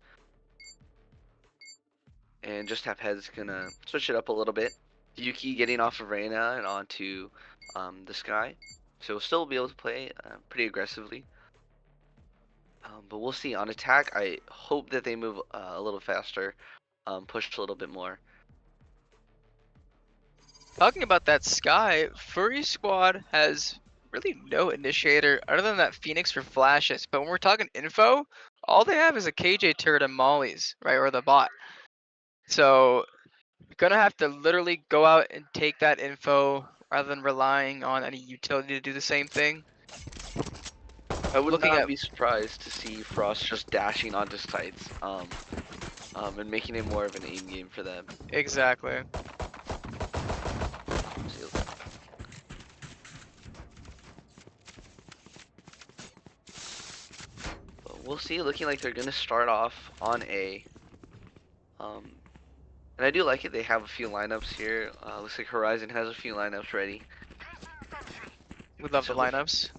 Speaker 2: And just have heads gonna switch it up a little bit. Yuki getting off of Reyna and onto the Sky. So we'll still be able to play pretty aggressively. But we'll see. On attack, I hope that they move a little faster, push a little bit more.
Speaker 1: Talking about that Sky, Furry Squad has really no initiator other than that Phoenix for flashes. But when we're talking info, all they have is a KJ turret and mollies, right? Or the bot. So you're gonna have to literally go out and take that info rather than relying on any utility to do the same thing.
Speaker 2: I would
Speaker 1: Looking
Speaker 2: not
Speaker 1: at
Speaker 2: be surprised to see Frost just dashing onto sites and making it more of an aim game for them.
Speaker 1: exactly.
Speaker 2: But we'll see. Looking like they're gonna start off on A. And I do like it. They have a few lineups here. Looks like Horizon has a few lineups ready.
Speaker 1: We love
Speaker 2: So
Speaker 1: the lineups.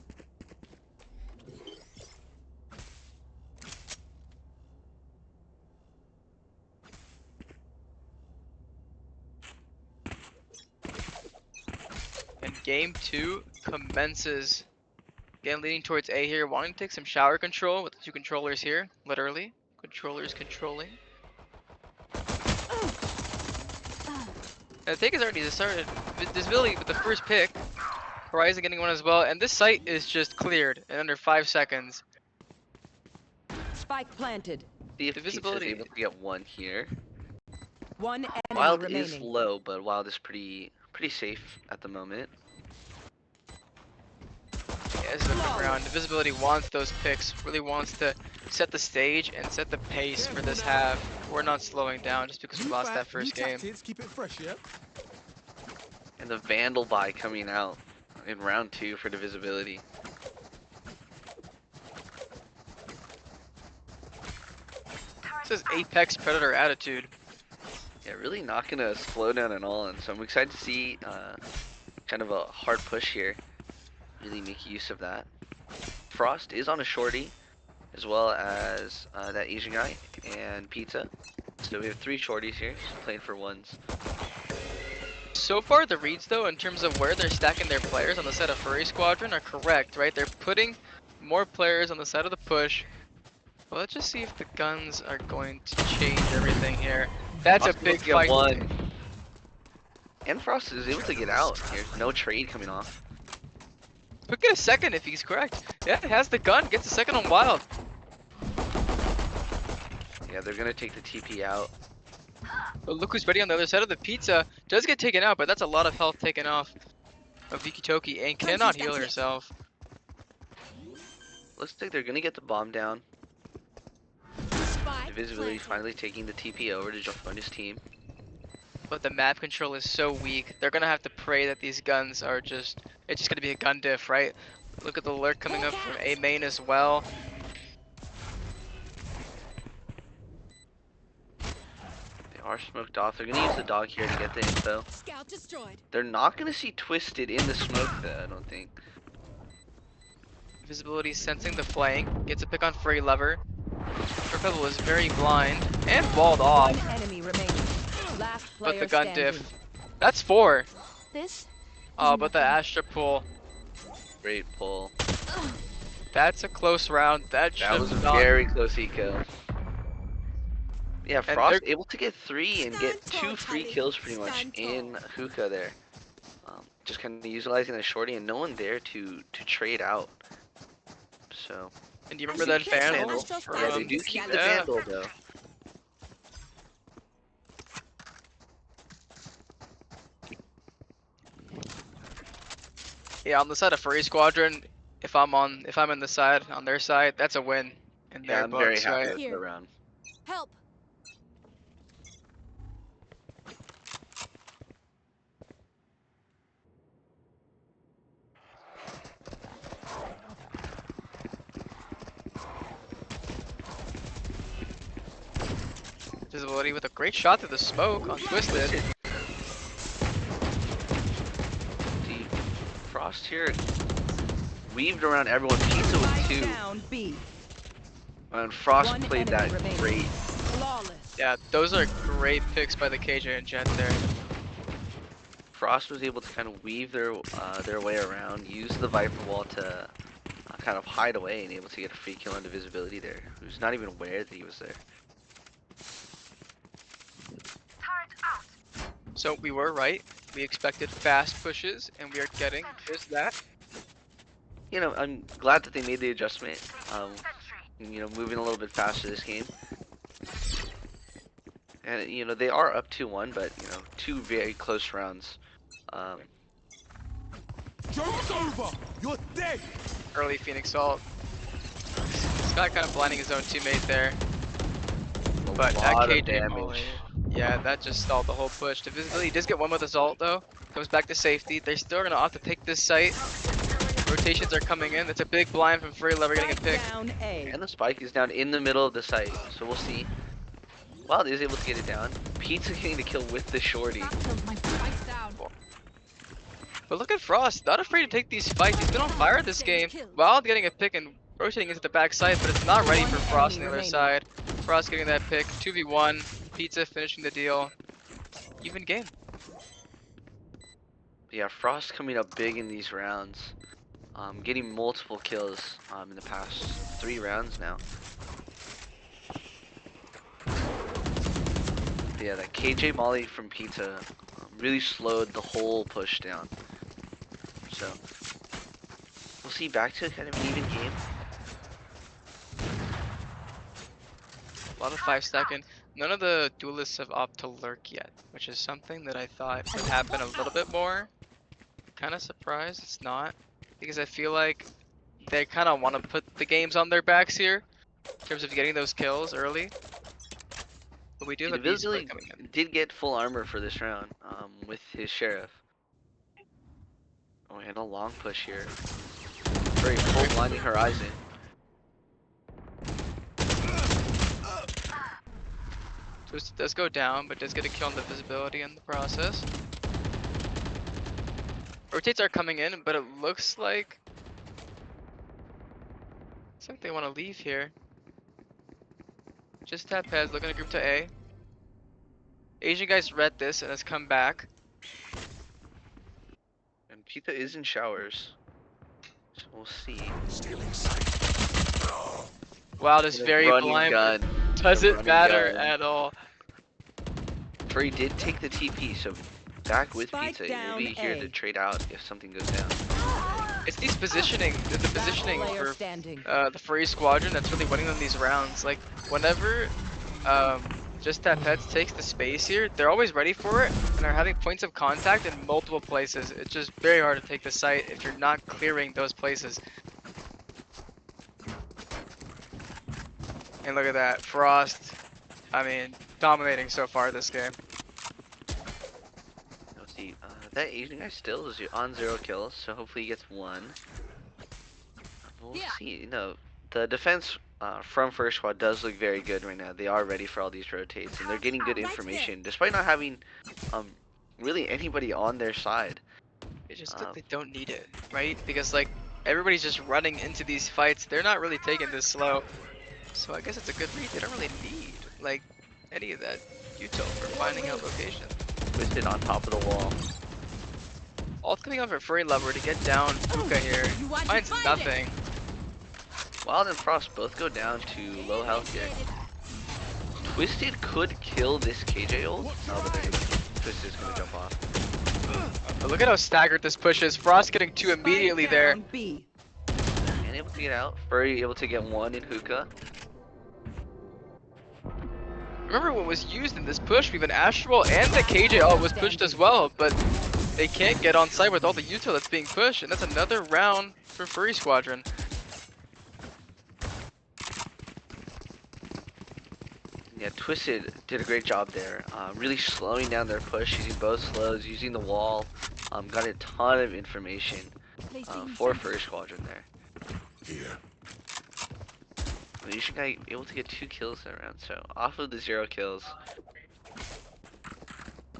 Speaker 1: And game 2 commences. Again, leading towards A here, wanting to take some shower control with the two controllers here, literally. Controllers controlling. And the take is already started. Visibility with the first pick. Horizon getting one as well, and this site is just cleared in under 5 seconds.
Speaker 3: Spike planted.
Speaker 2: See if
Speaker 1: The
Speaker 2: Pizza's
Speaker 1: visibility-
Speaker 2: able to get one here.
Speaker 3: One enemy
Speaker 2: Wild is
Speaker 3: remaining.
Speaker 2: low, but Wild is pretty safe at the moment.
Speaker 1: Yeah, this is a quick round. Visibility wants those picks, really wants to set the stage and set the pace for this half. We're not slowing down just because we lost that first game.
Speaker 4: Keep it fresh, yeah?
Speaker 2: And the Vandal buy coming out in round 2 for Divisibility.
Speaker 1: This is Apex Predator attitude.
Speaker 2: Yeah, really not gonna slow down at all, and so I'm excited to see kind of a hard push here. Really make use of that. Frost is on a shorty, as well as that Asian guy and Pizza. So we have 3 shorties here, just playing for ones.
Speaker 1: So far, the reads though, in terms of where they're stacking their players on the side of Furry Squadron, are correct, right? They're putting more players on the side of the push. Well, let's just see if the guns are going to change everything here. That's a
Speaker 2: Frost
Speaker 1: big
Speaker 2: able to get
Speaker 1: fight.
Speaker 2: one. And Frost is able to get out here. No trade coming off.
Speaker 1: Could get a second if he's correct. Yeah, it has the gun, gets a second on Wild.
Speaker 2: Yeah, they're gonna take the TP out.
Speaker 1: But look who's ready on the other side of the pizza. Does get taken out, but that's a lot of health taken off of Vikitoki and cannot heal herself.
Speaker 2: Looks like they're gonna get the bomb down.
Speaker 5: Spike
Speaker 2: Invisibility
Speaker 5: planted.
Speaker 2: finally taking the TP over to join his team.
Speaker 1: But the map control is so weak. They're gonna have to pray that these guns are just. It's just gonna be a gun diff, right? Look at the lurk coming up from A main as well.
Speaker 2: They are smoked off. They're gonna use the dog here to get the info.
Speaker 5: Scout destroyed.
Speaker 2: They're not gonna see Twisted in the smoke though, I don't think.
Speaker 1: Visibility sensing the flank. Gets a pick on Free Lever. Pebble is very blind and walled off.
Speaker 3: One enemy remaining. Last
Speaker 1: But
Speaker 3: player
Speaker 1: the gun
Speaker 3: standing.
Speaker 1: diff. That's 4.
Speaker 5: This.
Speaker 1: Oh, but the Astra pull.
Speaker 2: Great pull.
Speaker 1: That's a close round. That should
Speaker 2: That was a
Speaker 1: have not.
Speaker 2: very close eco. Yeah, Frost
Speaker 1: they're-
Speaker 2: able to get 3 and get
Speaker 5: Stand tall,
Speaker 2: 2 free
Speaker 5: Tally.
Speaker 2: kills pretty much
Speaker 5: Stand
Speaker 2: in
Speaker 5: tall.
Speaker 2: hookah there. Just kind of utilizing the shorty and no one there to trade out. So
Speaker 1: And do you remember that Vandal?
Speaker 2: yeah, they do keep the Vandal though.
Speaker 1: Yeah, on the side of Furry Squadron, if I'm in the side on their side, that's a win in
Speaker 2: Yeah,
Speaker 1: their
Speaker 2: I'm very
Speaker 1: books,
Speaker 2: happy
Speaker 1: right?
Speaker 2: with
Speaker 5: Here.
Speaker 2: the round.
Speaker 5: Help.
Speaker 1: Visibility with a great shot through the smoke on Twisted.
Speaker 2: See, Frost here weaved around everyone. Pizza with
Speaker 3: Spike
Speaker 2: 2.
Speaker 3: down B.
Speaker 2: And Frost
Speaker 3: One
Speaker 2: played
Speaker 3: enemy
Speaker 2: that
Speaker 3: remaining.
Speaker 2: great.
Speaker 5: Flawless.
Speaker 1: Yeah, those are great picks by the KJ and Jet there.
Speaker 2: Frost was able to kind of weave their way around, use the Viper wall to kind of hide away and able to get a free kill into Visibility there, who's not even aware that he was there.
Speaker 1: So we were right. We expected fast pushes, and we are getting just that.
Speaker 2: You know, I'm glad that they made the adjustment. You know, moving a little bit faster this game. And you know, they are up 2-1, but you know, 2 very close rounds.
Speaker 4: Joke's over. You're dead.
Speaker 1: Early Phoenix ult. Scott kind of blinding his own teammate there. But that
Speaker 2: lot of
Speaker 1: KJ
Speaker 2: damage.
Speaker 1: molly, yeah, that just stalled the whole push. The Visibility does get one with his ult though. Comes back to safety. They're still gonna have to take this site. Rotations are coming in. It's a big blind from Free Lever getting a
Speaker 3: Spike
Speaker 1: pick.
Speaker 3: down A.
Speaker 2: And the spike is down in the middle of the site, so we'll see. Wild is able to get it down. Pizza getting the kill with the shorty.
Speaker 5: Spike's down.
Speaker 1: But look at Frost, not afraid to take these fights. He's been on fire this game. Wild getting a pick and rotating into the back side, but it's not ready for Frost on the other side. Frost getting that pick, 2v1. Pizza finishing the deal. Even game.
Speaker 2: Yeah, Frost coming up big in these rounds. Getting multiple kills in the past 3 rounds now. Yeah, that KJ Molly from Pizza really slowed the whole push down. So, we'll see back to kind of an even game.
Speaker 1: A lot of 5-second. None of the duelists have opted to lurk yet, which is something that I thought would happen a little bit more. Kind of surprised it's not, because I feel like they kind of want to put the games on their backs here in terms of getting those kills early. But we do have a beast
Speaker 2: Visibility
Speaker 1: coming in.
Speaker 2: did get full armor for this round with his sheriff. Oh, and a long push here. Very full blinding horizon.
Speaker 1: Twisted does go down, but does get a kill on the Visibility in the process. Rotates are coming in, but it looks like they want to leave here. Just tap heads, looking to group to A. Asian guys read this and has come back.
Speaker 2: And Pizza is in showers. So we'll see.
Speaker 1: Wow, this very
Speaker 2: Running
Speaker 1: blind.
Speaker 2: gun.
Speaker 1: Doesn't
Speaker 2: running
Speaker 1: matter
Speaker 2: gun.
Speaker 1: at all.
Speaker 2: Furry did take the TP, so back with
Speaker 3: Spike
Speaker 2: Pizza. He'll be
Speaker 3: down
Speaker 2: here
Speaker 3: A.
Speaker 2: to trade out if something goes down.
Speaker 1: It's these positioning, the positioning
Speaker 3: Player
Speaker 1: for
Speaker 3: standing.
Speaker 1: the Free Squadron that's really winning them these rounds. Like, whenever just that Pets takes the space here. They're always ready for it and are having points of contact in multiple places. It's just very hard to take the site if you're not clearing those places. And look at that, Frost. I mean, dominating so far this game.
Speaker 2: Let's see. That Asian guy still is on 0 kills, so hopefully he gets 1. We'll see. You know, the defense from First Squad does look very good right now. They are ready for all these rotates, and they're getting good information despite not having really anybody on their side.
Speaker 1: It's just that they don't need it, right? Because like everybody's just running into these fights. They're not really taking this slow. So I guess it's a good read. They don't really need like any of that util for finding out location.
Speaker 2: Twisted on top of the wall.
Speaker 1: Ult coming off for Furry Lover to get down Puka here. Finds nothing.
Speaker 2: Wild and Frost both go down to low health here. Twisted could kill this KJ ult. Oh, but Twisted's gonna jump off.
Speaker 1: But look at how staggered this push is. Frost getting 2 immediately there.
Speaker 2: And able to get out. Furry able to get 1 in hookah.
Speaker 1: Remember what was used in this push? We've an Astral and the KJ ult was pushed as well, but they can't get on site with all the util that's being pushed, and that's another round for Furry Squadron.
Speaker 2: Yeah, Twisted did a great job there. Really slowing down their push, using both slows, using the wall. Got a ton of information for First Squadron there.
Speaker 4: Here.
Speaker 2: The Asian guy able to get 2 kills that round, so off of the 0 kills.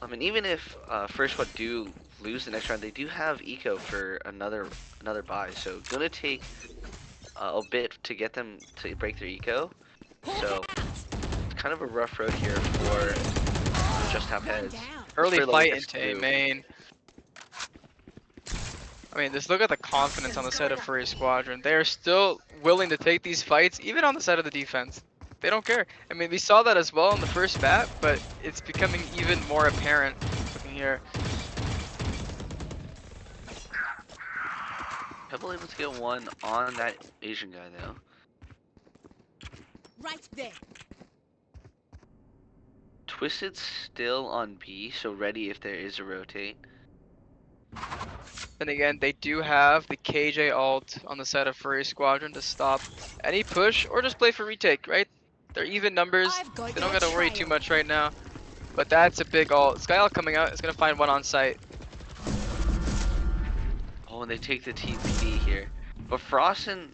Speaker 2: And even if First Squad do lose the next round, they do have eco for another buy, so gonna take a bit to get them to break their eco. So it's kind of a rough road here for Just Have Heads.
Speaker 1: Early
Speaker 2: Furlough
Speaker 1: fight
Speaker 2: gets
Speaker 1: into A
Speaker 2: through.
Speaker 1: main. I mean, just look at the confidence on the side of Furry Squadron. They are still willing to take these fights, even on the side of the defense. They don't care. I mean, we saw that as well in the first map, but it's becoming even more apparent looking here.
Speaker 2: Pebble able to get 1 on that Asian guy though.
Speaker 5: Right there.
Speaker 2: Twisted's still on B, so ready if there is a rotate.
Speaker 1: Then again, they do have the KJ ult on the side of Furry Squadron to stop any push or just play for retake, right? They're even numbers. They don't gotta worry too much right now. But that's a big ult. Sky ult coming out is gonna find 1 on site.
Speaker 2: Oh, and they take the TPD here. But Frost and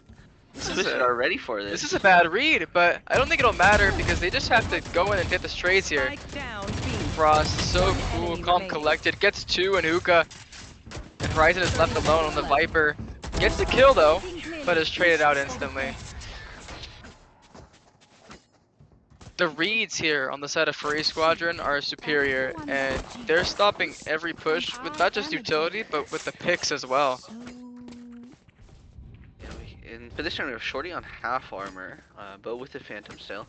Speaker 2: Twisted are ready for this.
Speaker 1: This is a bad read, but I don't think it'll matter because they just have to go in and get the strays here. Frost, so cool, calm, collected, gets 2 in hookah. And Horizon is left alone on the Viper. Gets the kill though, but is traded out instantly. The reads here on the side of Furry Squadron are superior, and they're stopping every push with not just utility, but with the picks as well.
Speaker 2: Yeah, in position we have Shorty on half armor, but with the Phantom still.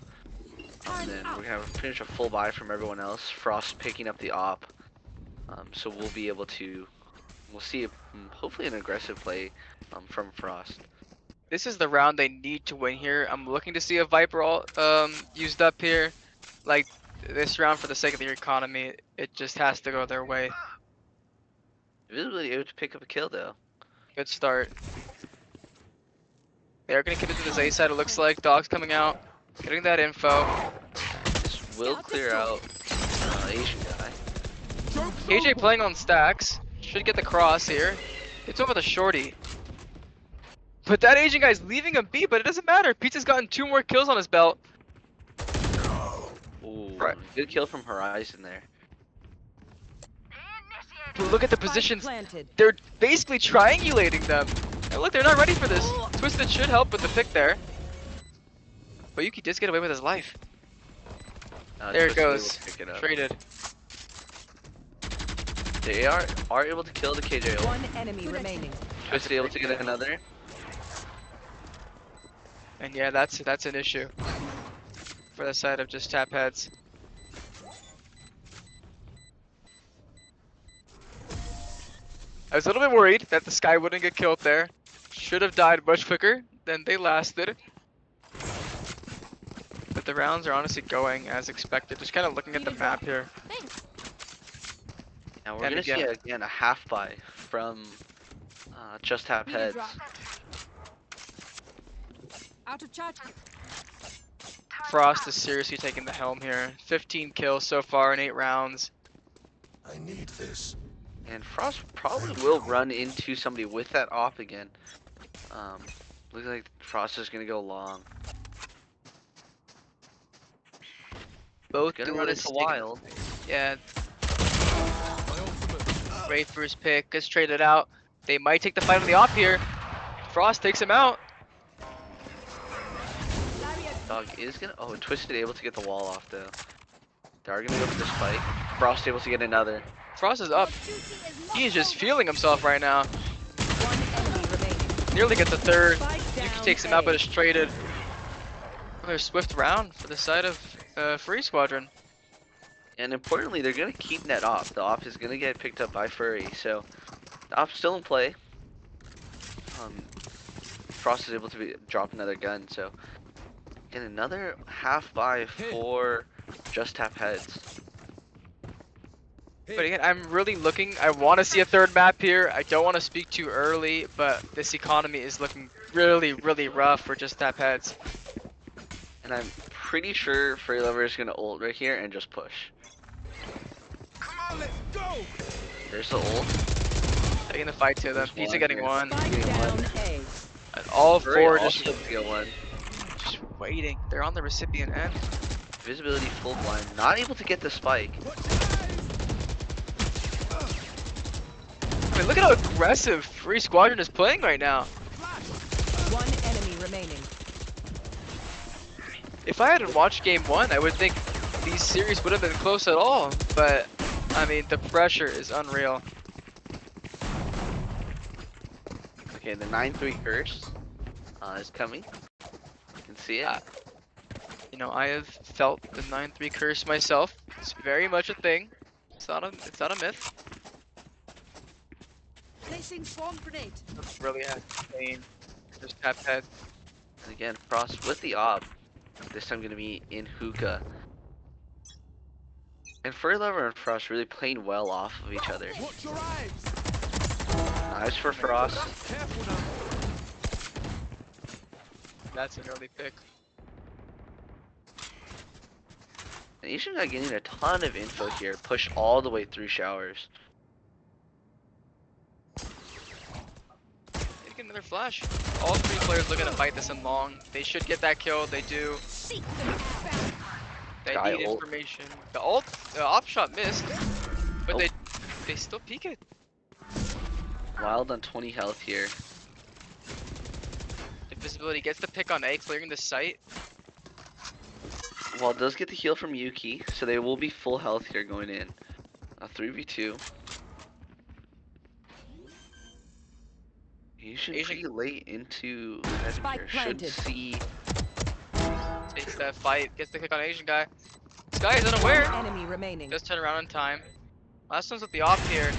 Speaker 2: And then we're gonna have pretty much a full buy from everyone else. Frost picking up the op, so we'll be able to. We'll see hopefully an aggressive play from Frost.
Speaker 1: This is the round they need to win here. I'm looking to see a Viper ult used up here. Like this round, for the sake of their economy, it just has to go their way.
Speaker 2: Visibly able to pick up a kill though.
Speaker 1: Good start. They're gonna keep it to this A side, it looks like. Dog's coming out, getting that info.
Speaker 2: This will clear out Asian guy.
Speaker 1: KJ playing on stacks. Should get the cross here. It's over the shorty. But that Asian guy's leaving him B, but it doesn't matter. Pizza's gotten 2 more kills on his belt.
Speaker 2: Ooh,
Speaker 1: Right.
Speaker 2: good kill from Horizon there.
Speaker 1: But look at the positions. They're basically triangulating them. And look, they're not ready for this. Twisted should help with the pick there. But Yuki does get away with his life. There it
Speaker 2: Twisted able
Speaker 1: goes.
Speaker 2: to pick it up.
Speaker 1: Traded.
Speaker 2: They are able to kill the KJ ult.
Speaker 3: 1 enemy remaining.
Speaker 2: Twisted able to get another.
Speaker 1: And yeah, that's an issue for the side of Just Tap Heads. I was a little bit worried that the Sky wouldn't get killed there. Should have died much quicker than they lasted. But but the rounds are honestly going as expected. Just kind of looking at the map here.
Speaker 5: Thanks.
Speaker 2: And we're
Speaker 1: And
Speaker 2: gonna see
Speaker 1: again-
Speaker 2: again a half buy from Just Tap
Speaker 5: Need a
Speaker 2: Heads.
Speaker 5: drop. Out of charge.
Speaker 1: Frost is seriously taking the helm here. 15 kills so far in 8 rounds.
Speaker 4: I need this.
Speaker 2: And Frost probably will run into somebody with that op again. Looks like Frost is gonna go long.
Speaker 1: Both
Speaker 2: Gonna run into
Speaker 1: duelists taking-
Speaker 2: Wild.
Speaker 1: Yeah,
Speaker 4: My ultimate.
Speaker 1: great first pick. Gets traded out. They might take the fight on the op here. Frost takes him out.
Speaker 2: Dog is gonna. Oh, Twisted able to get the wall off though. They are gonna go for the spike. Frost able to get another.
Speaker 1: Frost is up. He is just feeling himself right now.
Speaker 3: One enemy remaining.
Speaker 1: Nearly gets a third.
Speaker 3: Spike
Speaker 1: Yuki
Speaker 3: down
Speaker 1: takes him out,
Speaker 3: A.
Speaker 1: but is traded. Another swift round for the side of Free Squadron.
Speaker 2: And importantly, they're gonna keep that op. The op is gonna get picked up by Furry, so the op's still in play. Frost is able to drop another gun, so and another half buy for Just Tap Heads.
Speaker 1: But again, I'm really looking. I want to see a third map here. I don't want to speak too early, but this economy is looking really, really rough for Just Tap Heads.
Speaker 2: And I'm pretty sure Furry Lover is gonna ult right here and just push.
Speaker 4: Come on, let's go.
Speaker 2: There's the ult.
Speaker 1: Taking the fight to them.
Speaker 2: There's
Speaker 1: Pizza
Speaker 2: one
Speaker 1: getting
Speaker 2: here.
Speaker 1: one.
Speaker 3: Spike
Speaker 2: Getting
Speaker 3: down
Speaker 2: one.
Speaker 3: A.
Speaker 1: And all
Speaker 2: Furry
Speaker 1: four
Speaker 2: also
Speaker 1: just,
Speaker 2: able to get one.
Speaker 1: just waiting. They're on the recipient end.
Speaker 2: Visibility full blind. Not able to get the spike.
Speaker 4: Watch your eyes.
Speaker 1: I mean, look at how aggressive Free Squadron is playing right now.
Speaker 3: One enemy remaining.
Speaker 1: If I hadn't watched Game 1, I would think these series would have been close at all. But, I mean, the pressure is unreal.
Speaker 2: Okay, the 9-3 curse is coming. You can see it.
Speaker 1: You know, I have felt the 9-3 curse myself. It's very much a thing. It's not a myth.
Speaker 5: Placing swarm grenade.
Speaker 1: It's really has pain. Just tap head.
Speaker 2: And again, Frost with the op. This time gonna be in hookah. And Furry Lover and Frost really playing well off of each other.
Speaker 4: Watch your eyes.
Speaker 2: Nice for Frost.
Speaker 4: Careful now.
Speaker 1: That's an early pick.
Speaker 2: And Asian guy getting a ton of info here. Push all the way through showers.
Speaker 1: Take another flash. All 3 players looking to fight this in long. They should get that kill. They do.
Speaker 5: Seek them back.
Speaker 1: They
Speaker 2: Guy
Speaker 1: need
Speaker 2: ult.
Speaker 1: information. The op shot missed, but
Speaker 2: Oh.
Speaker 1: they still peek it.
Speaker 2: Wild on 20 health here.
Speaker 1: Invisibility gets the pick on A, clearing the site.
Speaker 2: Wild does get the heal from Yuki, so they will be full health here going in. A 3v2. Asian
Speaker 1: Asian-
Speaker 2: pretty late into heaven
Speaker 3: Spike
Speaker 2: here. Should
Speaker 3: planted.
Speaker 2: see.
Speaker 1: Takes that fight, gets the kick on Asian guy. This guy is unaware.
Speaker 3: One enemy remaining.
Speaker 1: Just turn around in time. Last one's with the op here.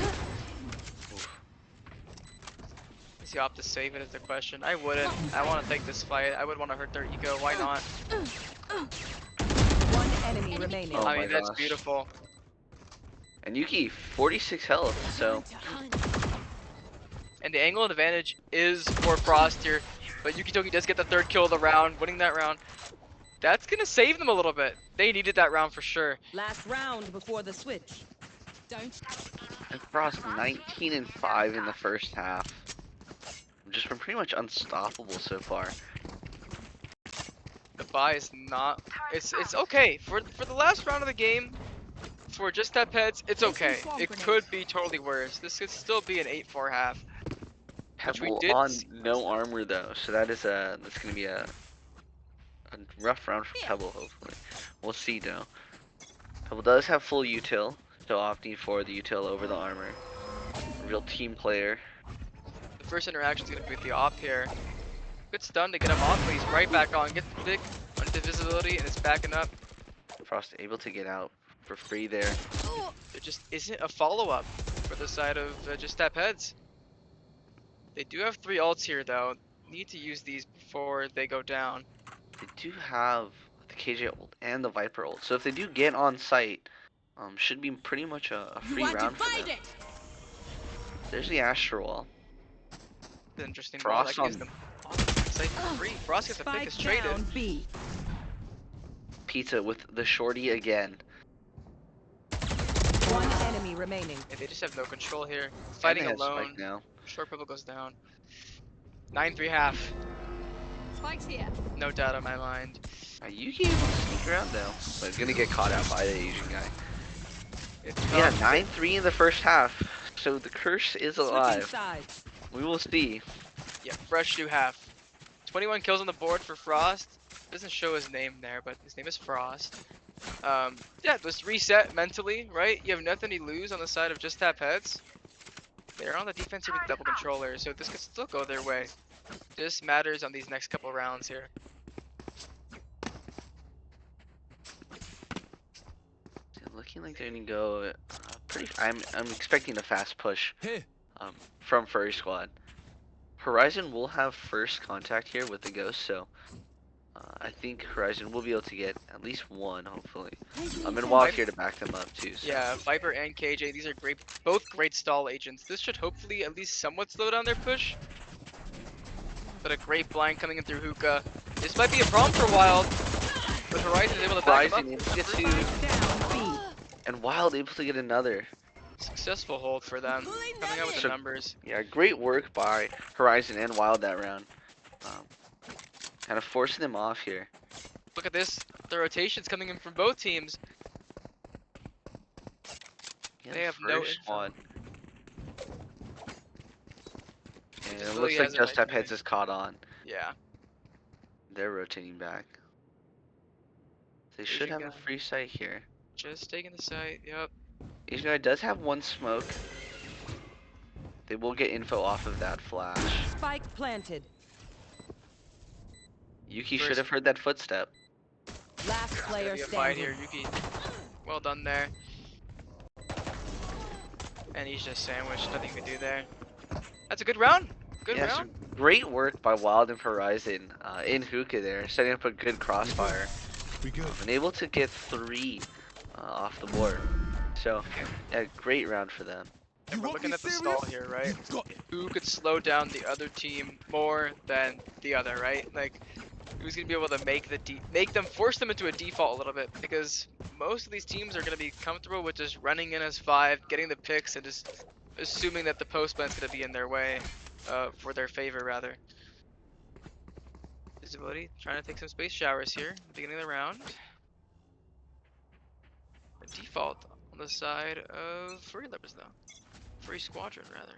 Speaker 1: Is the op to save it is the question. I wouldn't. I want to take this fight. I would want to hurt their ego. Why not?
Speaker 3: One enemy remaining.
Speaker 2: Oh
Speaker 1: I
Speaker 2: my
Speaker 1: mean, that's
Speaker 2: gosh.
Speaker 1: beautiful.
Speaker 2: And Yuki, 46 health, so
Speaker 1: And the angle advantage is for Frost here. But Yukitoki does get the 3rd kill of the round, winning that round. That's going to save them a little bit. They needed that round for sure.
Speaker 3: Last round before the switch.
Speaker 5: Don't.
Speaker 2: and Frost 19-5 in the first half. Just been pretty much unstoppable so far.
Speaker 1: The buy is not. It's okay for the last round of the game. For Just Tap Heads, it's okay. It could be totally worse. This could still be an 8-4 half. Which we
Speaker 2: Pebble
Speaker 1: did
Speaker 2: on
Speaker 1: see.
Speaker 2: no armor though, so that's gonna be a rough round for Pebble. Hopefully, we'll see though. Pebble does have full util, so opting for the util over the armor. Real team player.
Speaker 1: The first interaction is going to be with the op here. Good stun to get him off, but he's right back on. Gets the pick on divisibility and it's backing up.
Speaker 2: Frost able to get out for free there.
Speaker 1: There just isn't a follow-up for the side of Just Tap Heads. They do have 3 ults here though. Need to use these before they go down.
Speaker 2: They do have, I the KJ ult and the Viper ult. So if they do get on site, should be pretty much a
Speaker 5: You
Speaker 2: free
Speaker 5: want to
Speaker 2: round for
Speaker 5: fight
Speaker 2: them.
Speaker 5: it?
Speaker 2: There's the Astro Wall.
Speaker 1: It's an interesting ball that
Speaker 2: Frost
Speaker 1: gives
Speaker 2: on
Speaker 1: them site for free. Frost gets the pick
Speaker 3: Spike
Speaker 1: is traded.
Speaker 3: down B.
Speaker 2: Pizza with the shorty again.
Speaker 3: One enemy remaining.
Speaker 1: Yeah, they just have no control here.
Speaker 2: And
Speaker 1: Fighting
Speaker 2: they have Spike
Speaker 1: alone.
Speaker 2: now.
Speaker 1: Short purple goes down. 9-3 half.
Speaker 5: Spike's here.
Speaker 1: No doubt in my mind.
Speaker 2: Yuki able to sneak around though, but gonna get caught out by the Asian guy.
Speaker 1: It's
Speaker 2: Yeah,
Speaker 1: tough.
Speaker 2: 9-3 in the first half. So the curse is
Speaker 3: Switching
Speaker 2: alive.
Speaker 3: sides.
Speaker 2: We will see.
Speaker 1: Yeah, fresh new half. 21 kills on the board for Frost. Doesn't show his name there, but his name is Frost. Yeah, just reset mentally, right? You have nothing to lose on the side of just tap heads. They're on the defensive with double controller, so this could still go their way. This matters on these next couple rounds here.
Speaker 2: Looking like they're gonna go pretty. I'm expecting a fast push
Speaker 4: Here.
Speaker 2: from Furry Squad. Horizon will have first contact here with the Ghost, so I think Horizon will be able to get at least one, hopefully. And Wild here to back them up too. So.
Speaker 1: Yeah, Viper and KJ, these are great, both great stall agents. This should hopefully at least somewhat slow down their push. But a great blind coming in through Hookah. This might be a problem for Wild, but Horizon is able to back
Speaker 2: Horizon
Speaker 1: him
Speaker 2: able
Speaker 1: up.
Speaker 2: to get two,
Speaker 3: Spike down B.
Speaker 2: and Wild able to get another.
Speaker 1: Successful hold for them, coming out with the
Speaker 2: So-
Speaker 1: numbers.
Speaker 2: Yeah, great work by Horizon and Wild that round. Kind of forcing them off here.
Speaker 1: Look at this, the rotations coming in from both teams.
Speaker 2: Yeah,
Speaker 1: They have no
Speaker 2: Furry
Speaker 1: info.
Speaker 2: Squad. And it
Speaker 1: Just
Speaker 2: looks
Speaker 1: really
Speaker 2: like
Speaker 1: has an
Speaker 2: Just Tap
Speaker 1: idea.
Speaker 2: Heads is caught on.
Speaker 1: Yeah,
Speaker 2: They're rotating back. They should
Speaker 1: Asian
Speaker 2: have a
Speaker 1: guy.
Speaker 2: free sight here.
Speaker 1: just taking the site, yep.
Speaker 2: Asian guy does have one smoke. They will get info off of that flash.
Speaker 3: Spike planted.
Speaker 2: Yuki
Speaker 1: First-
Speaker 2: should have heard that footstep.
Speaker 3: Last
Speaker 1: Gonna
Speaker 3: player
Speaker 1: be a fight
Speaker 3: standing.
Speaker 1: here, Yuki. Well done there. And he's just sandwiched, nothing you can do there. That's a good round. Good
Speaker 2: Yeah, so
Speaker 1: round.
Speaker 2: great work by Wild and Horizon in Hookah there, setting up a good crossfire.
Speaker 4: We good.
Speaker 2: And able to get 3 off the board. So, yeah, great round for them.
Speaker 1: And we're
Speaker 4: want
Speaker 1: looking
Speaker 4: me
Speaker 1: at the
Speaker 4: serious?
Speaker 1: stall here, right?
Speaker 4: You got it.
Speaker 1: Who could slow down the other team more than the other, right? Like, who's gonna be able to force them into a default a little bit? Because most of these teams are gonna be comfortable with just running in as 5, getting the picks, and just assuming that the post plan's gonna be in their way, for their favor rather. Visibility, trying to take some space showers here, at the beginning of the round. A default on the side of Free Lepers though. Free Squadron rather.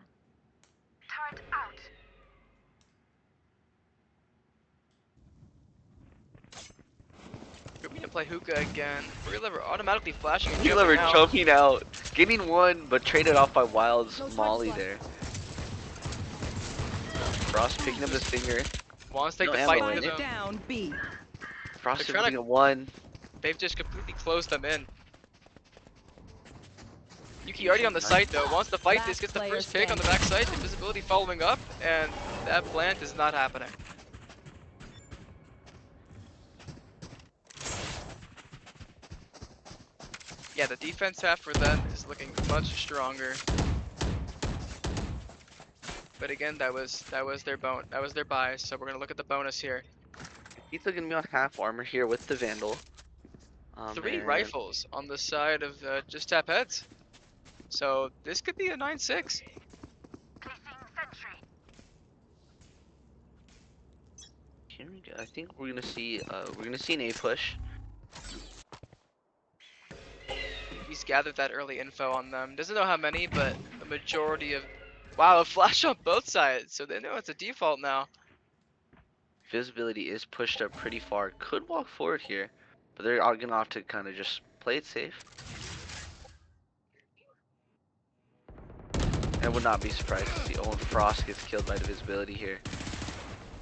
Speaker 1: We're gonna play Hookah again. Free Lever automatically flashing and
Speaker 2: Free
Speaker 1: jumping
Speaker 2: Lever
Speaker 1: out.
Speaker 2: choking out, getting one, but traded off by Wild's
Speaker 5: No
Speaker 2: Molly
Speaker 5: swipe.
Speaker 2: there. Frost picking up the stinger.
Speaker 1: Wants to take
Speaker 2: No
Speaker 1: the
Speaker 2: ammo
Speaker 1: fight
Speaker 2: in
Speaker 1: to
Speaker 2: it.
Speaker 1: them.
Speaker 3: Down B.
Speaker 2: Frost
Speaker 1: They're
Speaker 2: is
Speaker 1: trying
Speaker 2: getting a 1.
Speaker 1: They've just completely closed them in. Yuki already on the site though, wants to fight this,
Speaker 3: Last
Speaker 1: gets the
Speaker 3: player
Speaker 1: first pick on the back side, invisibility following up, and that plant is not happening. Yeah, the defense half for them is looking much stronger. But again, that was their bias, so we're gonna look at the bonus here.
Speaker 2: He's looking to be on half armor here with the Vandal.
Speaker 1: 3
Speaker 2: and
Speaker 1: rifles on the side of just tap heads. So this could be a 9-6.
Speaker 2: Here we go. I think we're gonna see an A push.
Speaker 1: He's gathered that early info on them. Doesn't know how many, but a majority of. Wow, a flash on both sides, so they know it's a default now.
Speaker 2: Visibility is pushed up pretty far. Could walk forward here, but they're all gonna have to kind of just play it safe. I would not be surprised to see Owen Frost gets killed by the visibility here.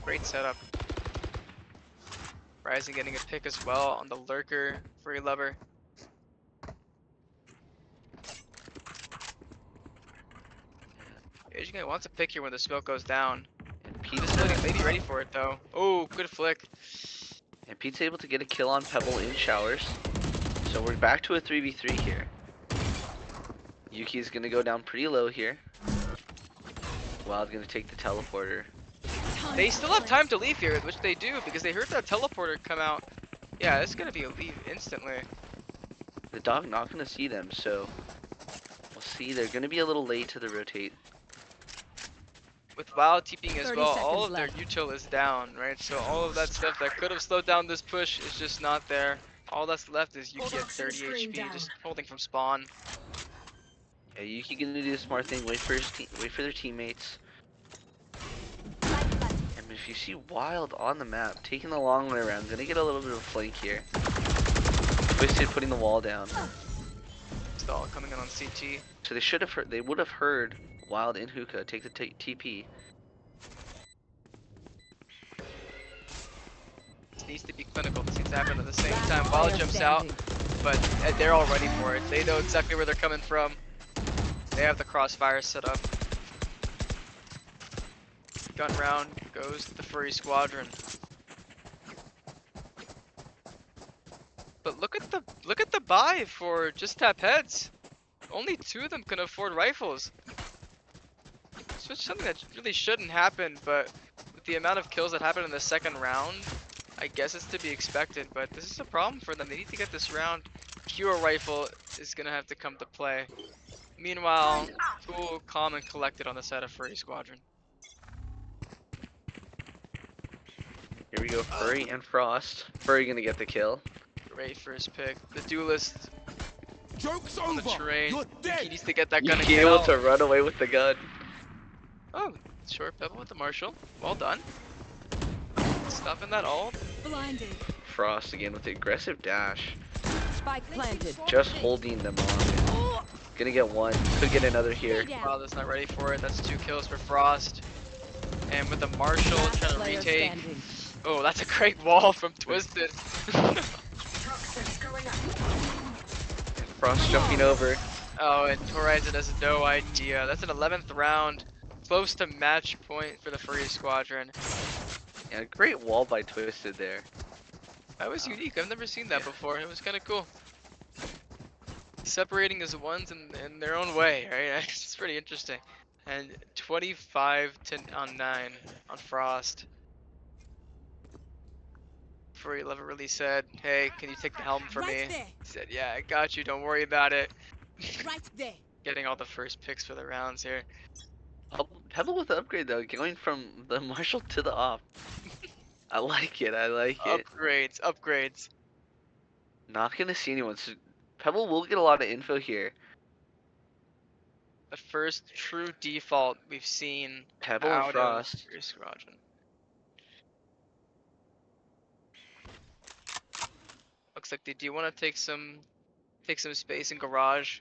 Speaker 1: Great setup. Rising getting a pick as well on the lurker free lever. Asian guy wants a pick here when the smoke goes down.
Speaker 2: And Pete
Speaker 1: Visibility may be ready for it though. Oh, good flick.
Speaker 2: And Pete's able to get a kill on Pebble in showers. So we're back to a 3v3 here. Yuki's gonna go down pretty low here. Wild's gonna take the teleporter.
Speaker 1: They still have time to leave here, which they do because they heard that teleporter come out. Yeah, it's gonna be a leave instantly.
Speaker 2: The dog not gonna see them, so we'll see. They're gonna be a little late to the rotate.
Speaker 1: With Wild TPing as
Speaker 3: 30
Speaker 1: well, all
Speaker 3: seconds
Speaker 1: of their
Speaker 3: left.
Speaker 1: util is down, right? So all of that stuff that could have slowed down this push is just not there. All that's left is Yuki at 30 HP, just holding from spawn.
Speaker 2: Yeah, Yuki gonna do the smart thing. Wait for their teammates. And if you see Wild on the map, taking the long way around, gonna get a little bit of a flank here. Twisted putting the wall down.
Speaker 1: Stall coming in on CT.
Speaker 2: So they should have heard. They would have heard Wild and Hookah take the TP.
Speaker 1: This needs to be clinical. This needs to happen at the same
Speaker 3: Last
Speaker 1: time.
Speaker 3: player
Speaker 1: Wild jumps out,
Speaker 3: standing.
Speaker 1: but they're all ready for it. They know exactly where they're coming from. They have the crossfire set up. Gun round goes to the Furry Squadron. But look at the buy for just tap heads. Only 2 of them can afford rifles. So it's something that really shouldn't happen, but with the amount of kills that happened in the second round, I guess it's to be expected. But this is a problem for them. They need to get this round. Pure rifle is gonna have to come to play. Meanwhile, cool, calm, and collected on the side of Furry Squadron.
Speaker 2: Here we go, Furry and Frost. Furry gonna get the kill.
Speaker 1: Great first pick. The duelist
Speaker 4: Joke's
Speaker 1: on the
Speaker 4: over.
Speaker 1: terrain.
Speaker 4: You're
Speaker 1: Yuki
Speaker 4: dead.
Speaker 1: needs to get that gun and
Speaker 2: Yuki
Speaker 1: get
Speaker 2: able
Speaker 1: out.
Speaker 2: to run away with the gun.
Speaker 1: Oh, short Pebble with the Marshall. Well done. Stopping that ult.
Speaker 5: Blinded.
Speaker 2: Frost again with the aggressive dash.
Speaker 3: Spike planted.
Speaker 2: Just holding them on. Gonna get one. Could get another here.
Speaker 1: Wilder's not ready for it. That's 2 kills for Frost. And with the Marshall
Speaker 3: Last
Speaker 1: trying to
Speaker 3: player
Speaker 1: retake.
Speaker 3: standing.
Speaker 1: Oh, that's a great wall from Twisted.
Speaker 2: Frost jumping over.
Speaker 1: Oh, and Horizon has no idea. That's an 11th round. Close to match point for the Furry Squadron.
Speaker 2: Yeah, great wall by Twisted there.
Speaker 1: That was unique. I've never seen that before. It was kind of cool. Separating his ones in their own way, right? It's pretty interesting. And 25 on 9 on Frost. Furry Lover really said, "Hey, can you take the helm for
Speaker 5: Right
Speaker 1: me?"
Speaker 5: there.
Speaker 1: He said, "Yeah, I got you. Don't worry about it."
Speaker 5: Right there.
Speaker 1: Getting all the first picks for the rounds here.
Speaker 2: Pebble with the upgrade though, going from the Marshall to the op. I like it, I like it.
Speaker 1: Upgrades, upgrades.
Speaker 2: Not gonna see anyone, so Pebble will get a lot of info here.
Speaker 1: The first true default we've seen
Speaker 2: Pebble and
Speaker 1: out
Speaker 2: Frost.
Speaker 1: of Furry Squadron. Looks like they do want to take some space in garage.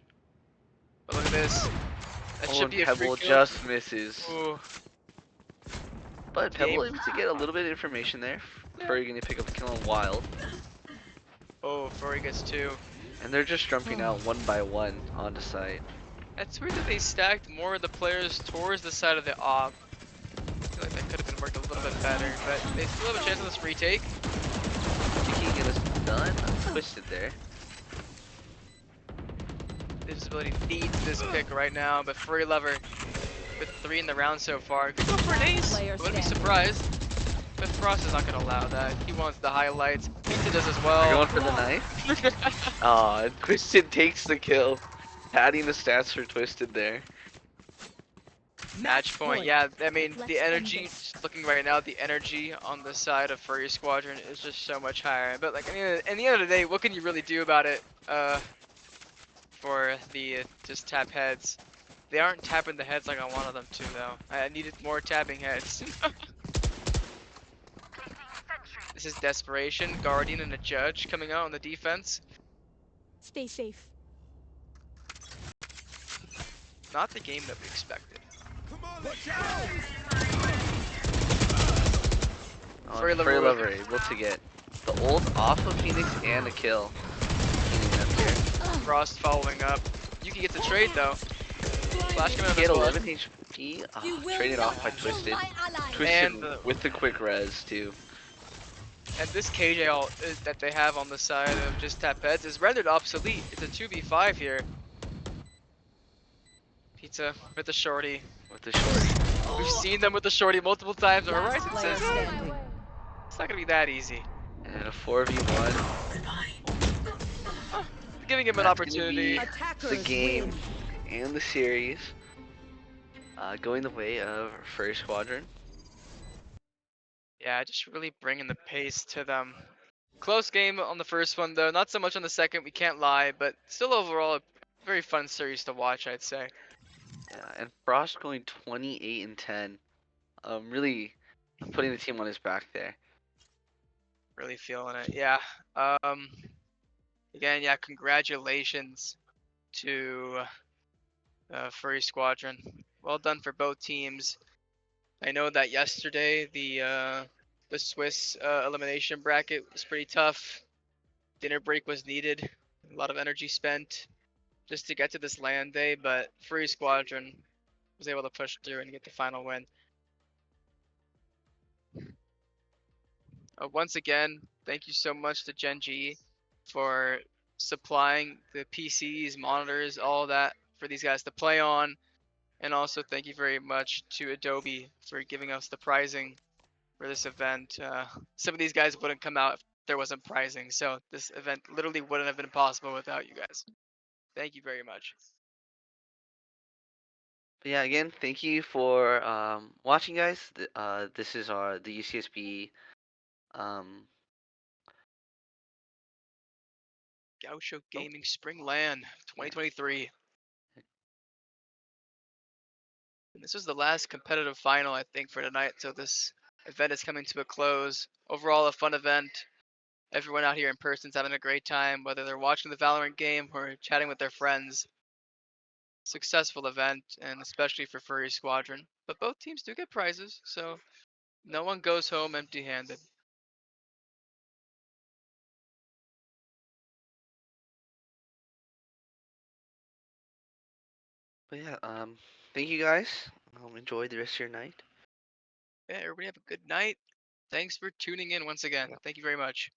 Speaker 1: But look at this. That
Speaker 2: Oh,
Speaker 1: should
Speaker 2: and
Speaker 1: be a free
Speaker 2: Pebble
Speaker 1: kill.
Speaker 2: just misses.
Speaker 1: Ooh.
Speaker 2: But Pebble
Speaker 1: Game.
Speaker 2: able to get a little bit of information there. Furry gonna pick up a kill on Wild.
Speaker 1: Oh, Furry gets 2.
Speaker 2: And they're just jumping out one by one onto site.
Speaker 1: That's weird that they stacked more of the players towards the side of the op. I feel like that could have been worked a little bit better, but they still have a chance on this retake.
Speaker 2: Yuki get us done. Twisted there.
Speaker 1: Visibility needs this pick right now, but Furry Lover with 3 in the round so far. Could go for an ace. I
Speaker 3: Player
Speaker 1: wouldn't be
Speaker 3: standing.
Speaker 1: surprised. But Frost is not going to allow that. He wants the highlights. Pizza does as
Speaker 2: They're
Speaker 1: well.
Speaker 2: going for the knife. Aw, Twisted takes the kill. Padding the stats for Twisted there.
Speaker 1: Match point. Yeah, I mean,
Speaker 5: Let's
Speaker 1: the
Speaker 5: end
Speaker 1: energy,
Speaker 5: this.
Speaker 1: just looking right now, the energy on the side of Furry Squadron is just so much higher. But, like, I mean, at the end of the day, what can you really do about it for the just tap heads? They aren't tapping the heads like I wanted them to, though. I needed more tapping heads. This is desperation. Guardian and a Judge coming out on the defense.
Speaker 5: Stay safe.
Speaker 1: Not the game that we expected.
Speaker 4: Come on, let's go.
Speaker 2: Oh,
Speaker 1: Furry
Speaker 2: and
Speaker 1: Lover
Speaker 2: Furry
Speaker 1: with-
Speaker 2: Lover able to get the ult off of Phoenix and a kill. Cleaning up here.
Speaker 1: Frost following up. Yuki gets a trade, though. Flash coming out of
Speaker 2: Get
Speaker 1: his
Speaker 2: 11
Speaker 1: blood.
Speaker 2: HP.
Speaker 5: You will
Speaker 2: Traded off by
Speaker 5: not kill
Speaker 2: Twisted.
Speaker 5: my ally.
Speaker 2: Twisted
Speaker 1: And the-
Speaker 2: with the quick res too.
Speaker 1: And this KJ ult that they have on the side of just tap heads is rendered obsolete. It's a 2v5 here. Pizza with the shorty.
Speaker 2: with the short.
Speaker 1: We've seen them with the shorty multiple times on
Speaker 3: Last
Speaker 1: Horizon
Speaker 3: player
Speaker 1: 6.
Speaker 3: standing.
Speaker 1: It's not gonna be that easy.
Speaker 2: And a 4v1.
Speaker 1: Huh, giving him an
Speaker 2: That's gonna
Speaker 1: opportunity.
Speaker 2: be the
Speaker 3: Attackers
Speaker 2: game
Speaker 3: win.
Speaker 2: and the series. Going the way of Furry Squadron.
Speaker 1: Yeah, just really bringing the pace to them. Close game on the first one though, not so much on the second, we can't lie, but still overall a very fun series to watch, I'd say.
Speaker 2: Yeah, and Frost going 28-10. Really putting the team on his back there.
Speaker 1: Really feeling it. Yeah. Um Again, yeah, congratulations to Furry Squadron. Well done for both teams. I know that yesterday the Swiss elimination bracket was pretty tough. Dinner break was needed. A lot of energy spent just to get to this land day, but Furry Squadron was able to push through and get the final win. Once again, thank you so much to Gen G for supplying the PCs, monitors, all that for these guys to play on. And also thank you very much to Adobe for giving us the pricing for this event. Some of these guys wouldn't come out if there wasn't pricing, so this event literally wouldn't have been possible without you guys. Thank you very much.
Speaker 2: But yeah, again, thank you for watching, guys. This is the UCSB um,
Speaker 1: Gaucho
Speaker 2: oh,
Speaker 1: Gaming Spring LAN
Speaker 2: yeah.
Speaker 1: 2023. And this was the last competitive final, I think, for tonight. So this event is coming to a close. Overall, a fun event. Everyone out here in person is having a great time, whether they're watching the Valorant game or chatting with their friends. Successful event, and especially for Furry Squadron. But both teams do get prizes, so no one goes home empty-handed.
Speaker 2: But yeah, thank you guys. Enjoy the rest of your night.
Speaker 1: Yeah, everybody have a good night. Thanks for tuning in once again.
Speaker 2: Yeah.
Speaker 1: Thank you very much.